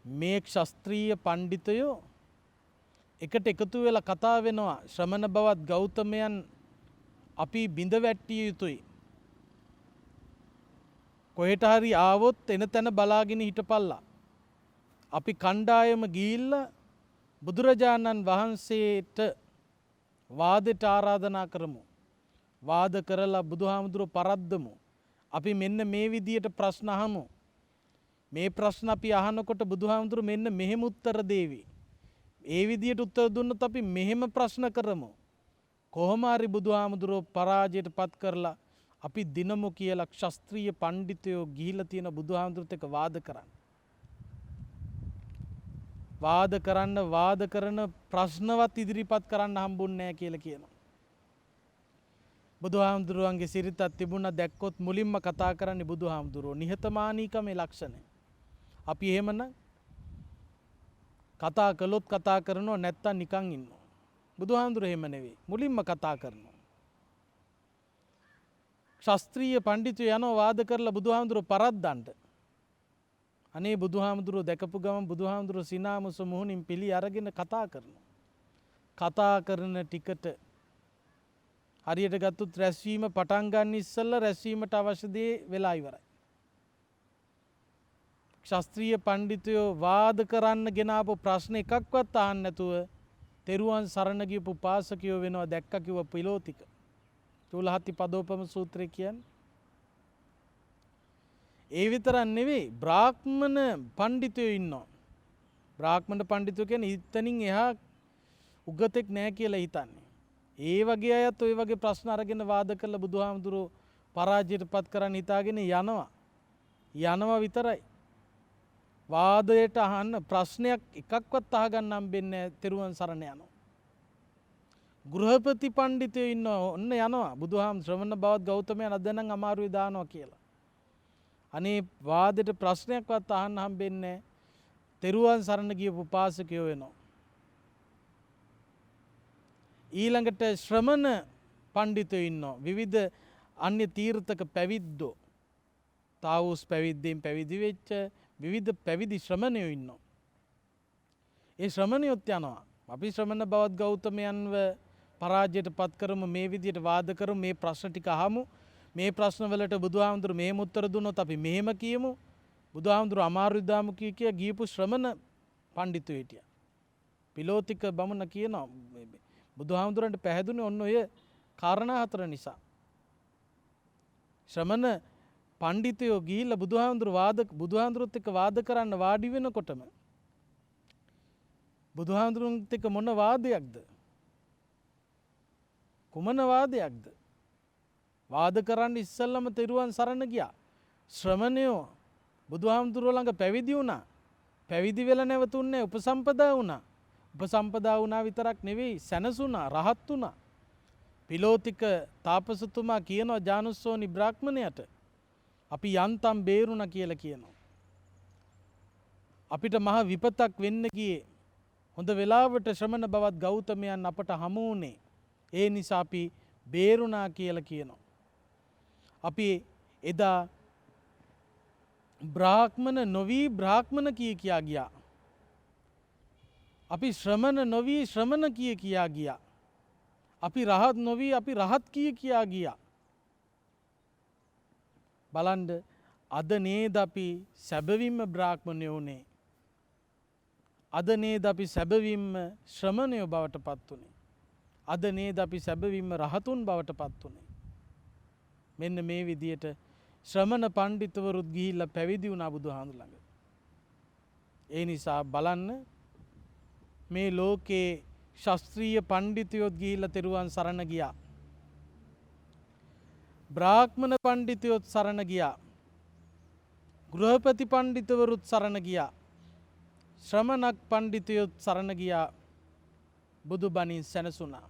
[SPEAKER 1] මේ ශාස්ත්‍රීය පණ්ඩිතයෝ එකට එකතු වෙලා කතා වෙනවා ශ්‍රමණ බවත් ගෞතමයන් අපි බිඳ වැට්ටිය යුතුයි. කොහෙට හරි ආවොත් එන තැන බලාගෙන හිටපල්ලා. අපි කණ්ඩායම ගිහිල්ලා බුදුරජාණන් වහන්සේට වාදයට ආරාධනා කරමු. වාද කරලා බුදුහාමුදුරුවෝ පරද්දමු. අපි මෙන්න මේ විදියට ප්‍රශ්න අහමු. මේ ප්‍රශ්න අපි අහනකොට බුදුහාමුදුරුවෝ මෙන්න මෙහෙම උත්තර දෙවි. ඒ විදියට උත්තර දුන්නොත් අපි මෙහෙම ප්‍රශ්න කරමු. කොහොම හරි බුදුහාමුදුරුවෝ පරාජයට පත් කරලා අපි දිනමු කියලා ශාස්ත්‍රීය පණ්ඩිතයෝ ගිහිලා තියෙන බුදුහාමුදුරුවොත් එක්ක වාද කරන්න. වාද කරන ප්‍රශ්නවත් ඉදිරිපත් කරන්න හම්බුන්නේ නැහැ කියලා කියනවා. බුදුහාමුදුරුවන්ගේ සිරිතක් තිබුණා දැක්කොත් මුලින්ම කතා කරන්නේ බුදුහාමුදුරුවෝ නිහතමානීකමේ ලක්ෂණය. අපි එහෙමනම් කතා කළොත් කතා කරනවා නැත්තම් නිකන් ඉන්නවා. බුදුහාමුදුරුවෝ එහෙම නෙවෙයි. මුලින්ම කතා කරනවා. ශාස්ත්‍රීය පණ්ඩිතයෝ යනවා වාද කරලා බුදුහාමුදුරුවෝ පරද්දන්න. අනේ බුදුහාමුදුරුවෝ දැකපු ගමන් බුදුහාමුදුරුවෝ සිනාමුස මුහුණින් පිළි අරගෙන කතා කරනවා. කතා කරන ටිකට හරියට ගත්තොත් රැස්වීම පටන් ගන්න ඉස්සෙල්ලා රැස්වීමට අවශ්‍ය දේ වෙලා ඉවරයි. ශාස්ත්‍රීය පණ්ඩිතයෝ වාද කරන්න ගෙනාවු ප්‍රශ්න එකක්වත් අහන්න නැතුව තෙරුවන් සරණ ගියපු උපාසකයෝ වෙනවා දැක්ක කිව්ව පිලෝතික. චූලහත්ති පදෝපම සූත්‍රය කියන්නේ. ඒ විතරක් නෙවෙයි බ්‍රාහ්මණ පණ්ඩිතයෝ ඉන්නවා. බ්‍රාහ්මණ පණ්ඩිතයෝ කියන්නේ ඉතනින් එහා උගතෙක් නැහැ කියලා හිතන්නේ. ඒ වගේ අයත් ওই වගේ ප්‍රශ්න අරගෙන වාද කරලා බුදුහාමුදුරුවෝ පරාජයට පත් කරන්න හිතාගෙන යනවා විතරයි. වාදයට අහන්න ප්‍රශ්නයක් එකක්වත් අහගන්න හම්බෙන්නේ නැහැ. තෙරුවන් සරණ යනවා. ගෘහපති පණ්ඩිතයෝ ඉන්නවා ඔන්න යනවා ශ්‍රමණ බවත් ගෞතමයන් අද නම් අමාරුයි දානවා කියලා. අනේ වාදයට ප්‍රශ්නයක්වත් අහන්න හම්බෙන්නේ තෙරුවන් සරණ ගියපු උපාසකයෝ වෙනවා. ඊළඟට ශ්‍රමණ පණ්ඩිතයෝ ඉන්නවා. විවිධ අන්‍ය තීර්ථක පැවිද්දෝ. තාවුස් පැවිද්දෙන් පැවිදි වෙච්ච විවිධ පැවිදි ශ්‍රමණයෝ ඉන්නවා. ඒ ශ්‍රමණයොත් යනවා. අපි ශ්‍රමණ බවත් ගෞතමයන්ව පරාජයට පත් කරමු මේ විදියට වාද කරමු මේ ප්‍රශ්න ටික අහමු. මේ ප්‍රශ්න වලට බුදුහාමුදුරුවෝ මෙහෙම උත්තර දුන්නොත් අපි මෙහෙම කියමු. බුදුහාමුදුරුවෝ අමාරුයි දාමු කිය ගියපු ශ්‍රමණ පණ්ඩිතයෝ හිටියා. පිලෝතික බමුණ කියනවා බුදුහාමුදුරන්ට පැහැදුනේ ඔන්න ඔය කාරණා හතර නිසා. ශ්‍රමණ පණ්ඩිතයෝ ගිහිල්ලා බුදුහාමුදුරුවොත් එක්ක වාද කරන්න වාඩි වෙනකොටම බුදුහාමුදුරුවොත් එක්ක මොන වාදයක්ද? කුමන වාදයක්ද? වාද කරන්න ඉස්සෙල්ලම තෙරුවන් සරණ ගියා. ශ්‍රමණයෝ බුදුහාමුදුරුවෝ ළඟ පැවිදි වුණා. පැවිදි වෙලා නැවතුන්නේ උපසම්පදා වුණා. උපසම්පදා වුණා විතරක් නෙවෙයි සැනසුණා රහත් වුණා. පිලෝතික තාපසතුමා කියනවා ජානුස්සෝනි බ්‍රාහ්මණයට අපි යන්තම් බේරුණා කියලා කියනවා. අපිට මහ විපතක් වෙන්න ගියේ හොඳ වෙලාවට ශ්‍රමණ බවත් ගෞතමයන් අපට හමු වුණේ. ඒ නිසා අපි බේරුණා කියලා කියනවා. අපි එදා බ්‍රාහ්මණ නොවී බ්‍රාහ්මණ කියා ගියා. අපි ශ්‍රමණ නොවී ශ්‍රමණ කියා ගියා. අපි රහත් නොවී අපි රහත් කියා ගියා. බලන්න අද නේද අපි සැබවින්ම බ්‍රාහ්මණයෝ උනේ. අද නේද අපි සැබවින්ම ශ්‍රමණයෝ බවට පත් උනේ. අද නේද අපි සැබවින්ම රහතුන් බවට පත් උනේ. මෙන්න මේ විදියට ශ්‍රමණ පණ්ඩිතවරුත් ගිහිල්ලා පැවිදි වුණා බුදුහාමුදුර ළඟ. ඒ නිසා බලන්න මේ ලෝකේ ශාස්ත්‍රීය පණ්ඩිතයොත් ගිහිල්ලා තෙරුවන් සරණ ගියා. බ්‍රාහ්මණ පණ්ඩිතයොත් සරණ ගියා. ගෘහපති පණ්ඩිතවරුත් සරණ ගියා. ශ්‍රමණක් පණ්ඩිතයොත් සරණ ගියා. බුදුබණින් සැනසුණා.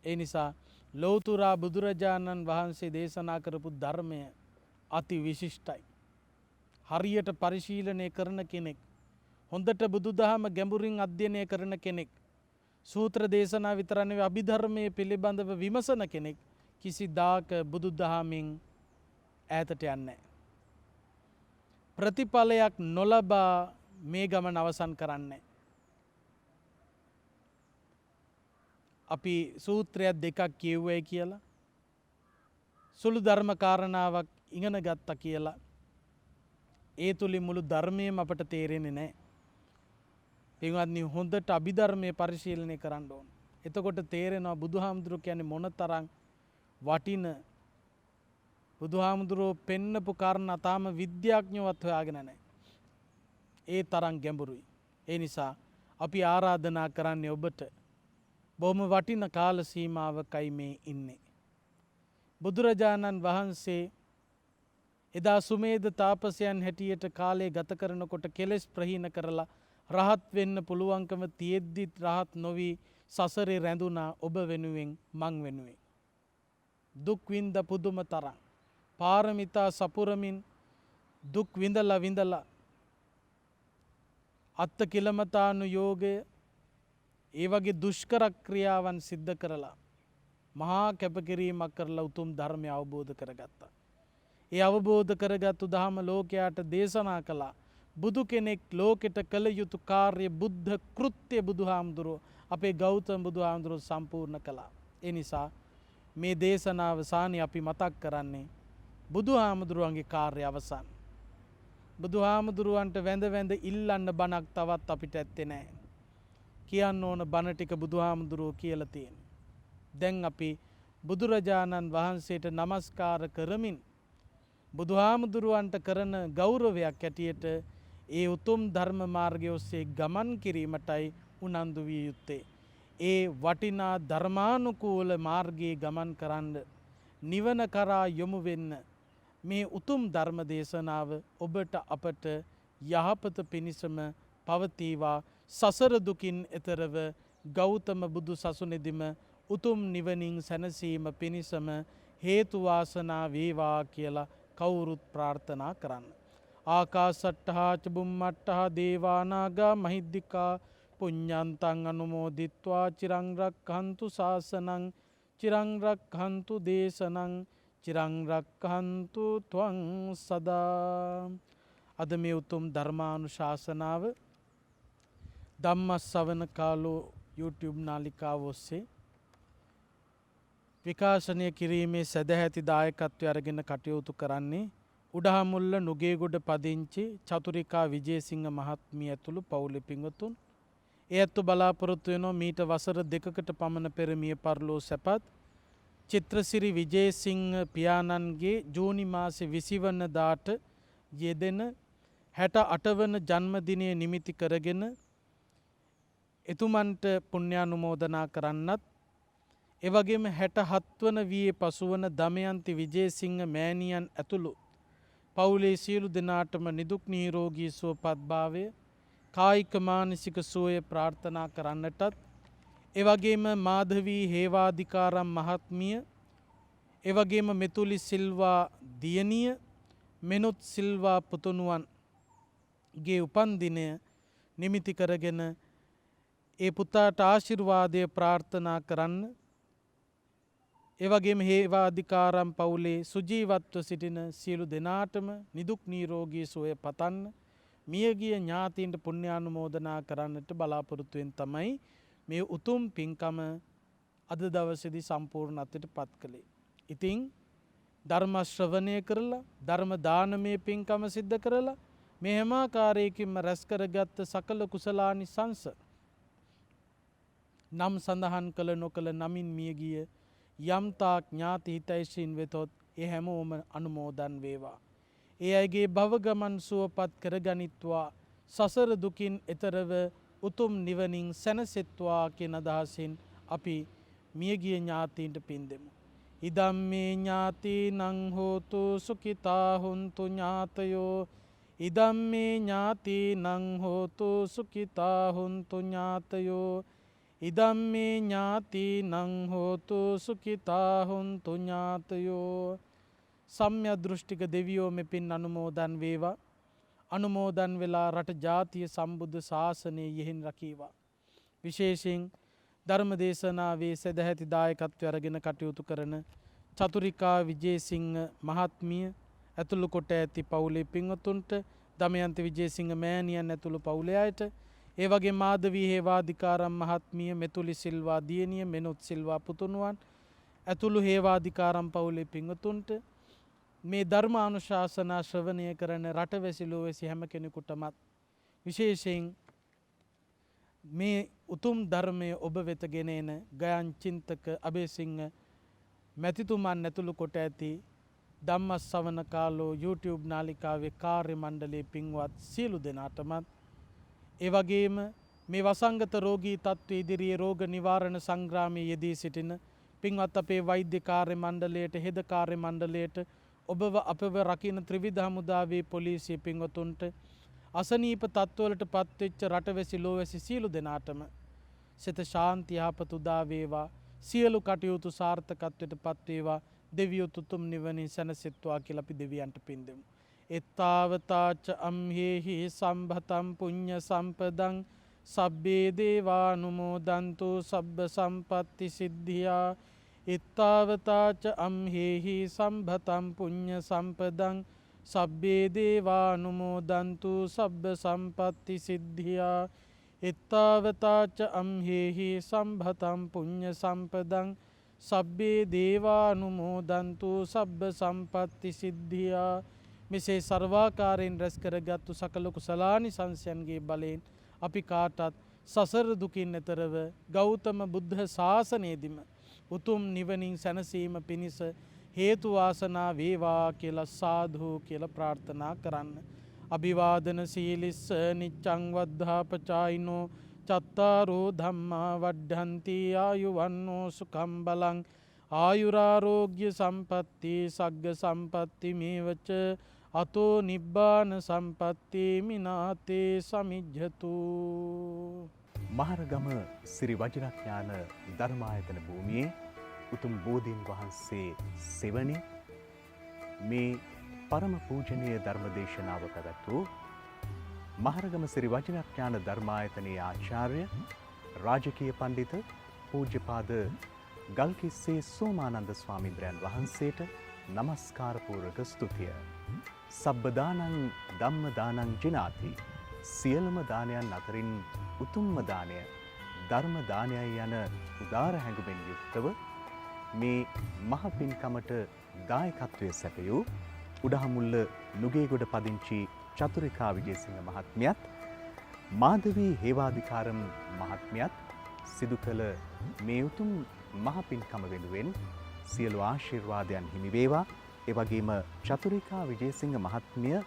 [SPEAKER 1] ඒ නිසා ලෞතුරා බුදුරජාණන් වහන්සේ දේශනා කරපු ධර්මය අති විශිෂ්ටයි. හරියට පරිශීලනය කරන කෙනෙක්, හොඳට බුදුදහම ගැඹුරින් අධ්‍යයනය කරන කෙනෙක්, සූත්‍ර දේශනා විතරක් නෙවෙයි අභිධර්මයේ පිළිබඳව විමසන කෙනෙක් කිසිදාක බුදුදහමින් ඈතට යන්නේ නැහැ. ප්‍රතිඵලයක් නොලබා මේ ගමන අවසන් කරන්නේ. අපි සූත්‍රයක් දෙකක් කියවුවයි කියලා, සුළු ධර්ම කාරණාවක් ඉගෙන ගත්තා කියලා ඒ තුලින් මුළු ධර්මයම අපට තේරෙන්නේ නැහැ. පින්වත්නි, හොඳට අභිධර්මයේ පරිශීලනය කරන්න ඕන. එතකොට තේරෙනවා බුදුහාමුදුරුවෝ කියන්නේ මොනතරම් වටින, බුදුහාමුදුරුවෝ පෙන්නපු කාරණා තාම විද්‍යාඥයෝවත් හොයාගෙන නැහැ. ඒ තරම් ගැඹුරුයි. ඒ නිසා අපි ආරාධනා කරන්නේ ඔබට බොහොම වටින කාල සීමාවකයි මේ ඉන්නේ. බුදුරජාණන් වහන්සේ එදා සුමේද තාපසයන් හැටියට කාලය ගත කරනකොට කෙලෙස් ප්‍රහීන කරලා රහත් වෙන්න පුළුවන්කම තියෙද්දිත් රහත් නොවි සසරේ රැඳුණා ඔබ වෙනුවෙන්, මං වෙනුවෙන්. දුක් විඳ පුදුම තරම්. පාරමිතා සපුරමින් දුක් විඳලා අත්ත කිලමතානු යෝගය ඒ වගේ දුෂ්කර ක්‍රියාවන් සිද්ධ කරලා මහා කැපකිරීමක් කරලා උතුම් ධර්මය අවබෝධ කරගත්තා. ඒ අවබෝධ කරගත්තු දහම ලෝකයාට දේශනා කළා. බුදු කෙනෙක් ලෝකෙට කළ යුතු කාර්ය, බුද්ධ කෘත්‍ය බුදුහාමුදුරුවෝ, අපේ ගෞතම බුදුහාමුදුරුවෝ සම්පූර්ණ කළා. ඒ නිසා මේ දේශනාව සානි අපි මතක් කරන්නේ බුදුහාමුදුරුවන්ගේ කාර්ය අවසන්. බුදුහාමුදුරුවන්ට වැඳ ඉල්ලන්න බණක් තවත් අපිට ඇත්තේ නැහැ. කියන්න ඕන බණ ටික බුදුහාමුදුරුවෝ කියලා තියෙනවා. දැන් අපි බුදුරජාණන් වහන්සේට නමස්කාර කරමින් බුදුහාමුදුරුවන්ට කරන ගෞරවයක් ඇටියට ඒ උතුම් ධර්ම මාර්ගය ඔස්සේ ගමන් කිරීමටයි උනන්දු විය යුත්තේ. ඒ වටිනා ධර්මානුකූල මාර්ගයේ ගමන් කරන්න, නිවන කරා යොමු වෙන්න මේ උතුම් ධර්ම දේශනාව ඔබට අපට යහපත පිණිසම පවතිවා. සසර දුකින් එතරව ගෞතම බුදු සසුනේදීම උතුම් නිවනින් සැනසීම පිණිසම හේතු වාසනා වේවා කියලා කවුරුත් ප්‍රාර්ථනා කරන්න. ආකාසට්ඨා ච බුම්මට්ඨා දේවානාගා මහිද්దికා පුඤ්ඤන්තං අනුමෝදිත්වා චිරං රක්ඛන්තු ශාසනං චිරං රක්ඛන්තු දේශනං චිරං රක්ඛන්තු ත්වං සදා. අද මේ උතුම් ධර්මානුශාසනාව ධම්මස්සවන කාලෝ YouTube නාලිකාව ඔස්සේ විකාශනය කිරීමේ සදැහැති දායකත්වය අරගෙන කටයුතු කරන්නේ උඩහමුල්ල නුගේගොඩ පදිංචි චතුරිකා විජේසිංහ මහත්මිය ඇතුළු පවුලේ පින්වතුන්. ඒ ඇත්තු බලාපොරොත්තු වෙනවා මීට වසර 2කට පමණ පෙර මිය පරලෝ සැපත් චිත්‍රසිරි විජේසිංහ පියාණන්ගේ ජූනි මාසේ 20 වනදාට යෙදෙන 68 වන ජන්මදිනය නිමිති කරගෙන එතුමන්ට පුණ්‍යානුමෝදනා කරන්නත්, එවැගේම 67 වන වියේ පසුවන දමයන්ති විජේසිංහ මෑණියන් ඇතුළු පවුලේ සියලු දෙනාටම නිදුක් නිරෝගී සුවපත් භාවය, කායික මානසික සුවය ප්‍රාර්ථනා කරන්නටත්, එවැගේම මාධවී හේවාධිකාරම් මහත්මිය, එවැගේම මෙතුලි සිල්වා දියණිය, මෙනුත් සිල්වා පුතුණුවන්ගේ උපන්දිනය නිමිති කරගෙන ඒ පුතාට ආශිර්වාදය ප්‍රාර්ථනා කරන්න. එවැගේම හේවාධිකාරම් පවුලේ සුජීවත්ව සිටින සියලු දෙනාටම නිදුක් නිරෝගී සුවය පතන්න, මියගිය ඥාතීන්ට පුණ්‍යානුමෝදනා කරන්නට බලාපොරොත්තුවෙන් තමයි මේ උතුම් පින්කම අද දවසේදී සම්පූර්ණත්වයට පත් කළේ. ඉතින් ධර්ම ශ්‍රවණය කරලා ධර්ම දානමය පින්කම සිද්ධ කරලා මේ හැම ආකාරයකින්ම රැස් කරගත් සකල කුසලානිසංස නම් සඳහන් කළ නොකළ නමින් මියගිය යම්තාක් ඥාති හිතයිසින් වෙතොත් ඒ හැමෝම අනුමෝදන් වේවා. ඒ අයගේ භව ගමන් සුවපත් කරගනිත්වා, සසර දුකින් එතරව උතුම් නිවනින් සැනසෙත්වා කියන අදහසින් අපි මියගිය ඥාතීන්ට පින් දෙමු. ඉදම්මේ ඥාතීනං හෝතු සුඛිතා හුන්තු ඥාතයෝ, ඉදම්මේ ඥාතීනං හෝතු සුඛිතා හුන්තු ඥාතයෝ, ඉදම්මේ ඥාති නං හෝතු සුඛිතා හොන්තු ඥාතයෝ. සම්‍ය දෘෂ්ටික දෙවියෝ මෙපින් අනුමෝදන් වේවා. අනුමෝදන් වෙලා රට ජාතිය සම්බුද්ධ ශාසනය යෙහින් රකීවා. විශේෂයෙන් ධර්ම දේශනාවේ සදැහැති දායකත්වය අරගෙන කටයුතු කරන චතුරිකා විජේසිංහ මහත්මිය ඇතුළු කොට ඇති පවුලේ පින්වතුන්ට, දමයන්ති විජේසිංහ මෑණියන් ඇතුළු පවුලේ අයට, ඒ වගේ මාධවී හේවාධිකාරම් මහත්මිය, මෙතුලි සිල්වා දියණිය, මෙනොත් සිල්වා පුතුණුවන් ඇතුළු හේවාධිකාරම් පවුලේ පින්වතුන්ට, මේ ධර්මානුශාසනා ශ්‍රවණය කරන රටවැසි ලෝවැසි හැම කෙනෙකුටමත් විශේෂයෙන් මේ උතුම් ධර්මය ඔබ වෙත ගෙන එන ගයන් චින්තක අබේසිංහ මැතිතුමන් ඇතුළු කොට ඇති ධම්මස්සවන කාලෝ YouTube නාලිකාවේ කාර්ය මණ්ඩලයේ පින්වත් සියලු දෙනාටමත්, ඒ වගේම මේ වසංගත රෝගී තත්ත්ව ඉදිරියේ රෝග නිවාරණ සංග්‍රාමයේ යෙදී සිටින පින්වත් අපේ වෛද්‍ය කාර්ය මණ්ඩලයට, හෙද කාර්ය මණ්ඩලයට, ඔබව අපව රකින ත්‍රිවිධ හමුදාවේ පොලිසිය පින්වතුන්ට, අසනීප තත්ත්වවලට පත්වෙච්ච රටවැසි ලෝවැසි සියලු දෙනාටම සිත ශාන්ති යහපත උදා වේවා. සියලු කටයුතු සාර්ථකත්වයට පත්වේවා. දෙවියෝ තුතුම් නිවනින් සැනසෙත්වා කියලා අපි දෙවියන්ට පින් දෙමු. එත්තාවතාච අම්හෙහි සම්භතම් පුඤ්ඤ සම්පදං සබ්බේ දේවානුමෝදන්තු සබ්බ සම්පත්ති සිද්ධියා. එත්තාවතාච අම්හෙහි සම්භතම් පුඤ්ඤ සම්පදං සබ්බේ දේවානුමෝදන්තු සබ්බ සම්පත්ති සිද්ධියා. එත්තාවතාච අම්හෙහි සම්භතම් පුඤ්ඤ සම්පදං සබ්බේ දේවානුමෝදන්තු සබ්බ සම්පත්ති සිද්ධියා. මෙසේ සර්වාකාරයෙන් රැස් කරගත්තු සකල කුසලානිසංසයන්ගේ බලයෙන් අපි කාටත් සසර දුකින් එතරව ගෞතම බුද්ධ ශාසනයේදීම උතුම් නිවනින් සැනසීම පිණිස හේතු වාසනා වේවා කියලා සාදු කියලා ප්‍රාර්ථනා කරන්න. අභිවාදන සීලිස්ස නිච්ඡං වද්ධාපචායිනෝ චත්තාරෝ ධම්මා වඩ්ඩන්ති ආයුවන්නෝ සුඛං බලං ආයුරාරෝග්‍ය සම්පatti සග්ග සම්පatti මේවච අතෝ නිබ්බාන සම්පatti මිනාතේ සමිජ්ජතු.
[SPEAKER 2] මහරගම සිරි වජිරඥාන ධර්මායතන භූමියේ උතුම් බෝධීන් වහන්සේ සෙවණේ මේ පරම පූජනීය ධර්ම දේශනාව පැවැත්වූ මහරගම සිරි වජිරඥාන ධර්මායතනයේ ආචාර්ය රාජකීය පඬිත පූජ්‍යපාද ගල්කිස්සේ සෝමානන්ද ස්වාමීන්ද්‍රයන් වහන්සේට නමස්කාර පූර්වක ස්තුතිය. සබ්බ දානං ධම්ම දානං ජිනාති. සියලුම දානයන් අතරින් උතුම්ම දානය ධර්ම දානයයි යන උදාර හැඟුමෙන් යුක්තව මේ මහ පින්කමට දායකත්වයේ සැපයූ උඩහමුල්ල නුගේගොඩ පදිංචි චතුරිකා විජේසිංහ මහත්මියත්, මාධවී හේවාධිකාරම් මහත්මියත් සිදු කළ මේ උතුම් මහ පින්කම වෙනුවෙන් සියලු ආශිර්වාදයන් හිමි වේවා. ඒ වගේම චතුරිකා විජේසිංහ මහත්මිය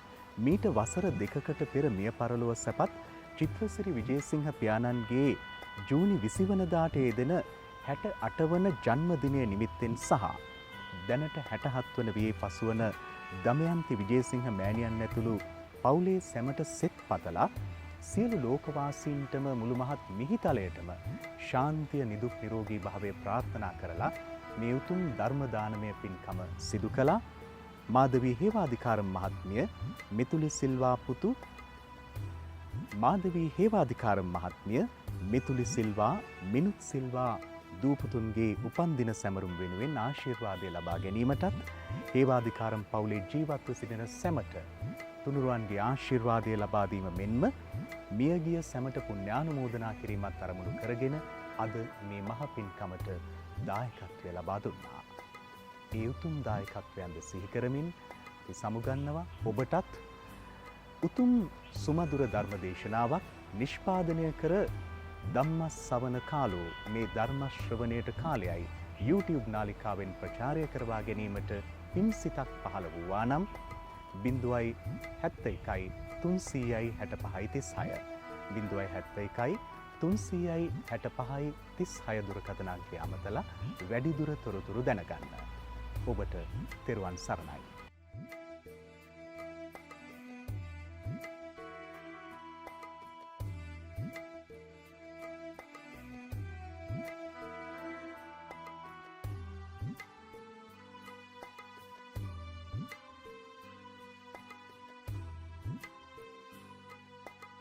[SPEAKER 2] මීට වසර 2කට පෙර මිය පරලොව සැපත් චිත්‍රසිරි විජේසිංහ පියාණන්ගේ ජූනි 20 වනදාට යෙදෙන 68 වන ජන්මදිනය නිමිත්තෙන් සහ දැනට 67 වන වියේ පසුවන දමයන්ති විජේසිංහ මෑණියන් ඇතුළු පවුලේ සැමට සෙත් පතලා සියලු ලෝකවාසීන්ටම මුළු මහත් මිහිතලයටම ශාන්තිය නිදුක් නිරෝගී භාවය ප්‍රාර්ථනා කරලා මේ උතුම් ධර්ම දානමය පින්කම සිදු කළා. මාධවී හේවාධිකාරම් මහත්මිය, මෙතුලි සිල්වා පුතු මාධවී හේවාධිකාරම් මහත්මිය, මෙතුලි සිල්වා, මිනුත් සිල්වා දූපුතුන්ගේ උපන්දින සැමරුම් වෙනුවෙන් ආශිර්වාදය ලබා ගැනීමටත් හේවාධිකාරම් පවුලේ ජීවත්ව සිටින සැමට තුනුරුවන්ගේ ආශිර්වාදය ලබා දීම මෙන්ම මියගිය සැමට පුණ්‍යානුමෝදනා කිරීමත් අරමුණු කරගෙන අද මේ මහ පින්කමට දායකත්වය ලබා දුන්නා. ඒ උතුම් දායකත්වයන්ද සිහි කරමින් අපි සමුගන්නවා ඔබටත් උතුම් සුමధుර ධර්ම දේශනාවක් නිෂ්පාදනය කර ධම්මස්සවන කාලෝ මේ ධර්ම ශ්‍රවණයට කාලයයි YouTube නාලිකාවෙන් ප්‍රචාරය කරවා ගැනීමට පින්සිතක් පහළ වූවා නම් 071 365 36 071 365 36 දුරකථන අංකය අමතලා වැඩිදුර තොරතුරු දැනගන්න. ඔබට තෙරුවන් සරණයි.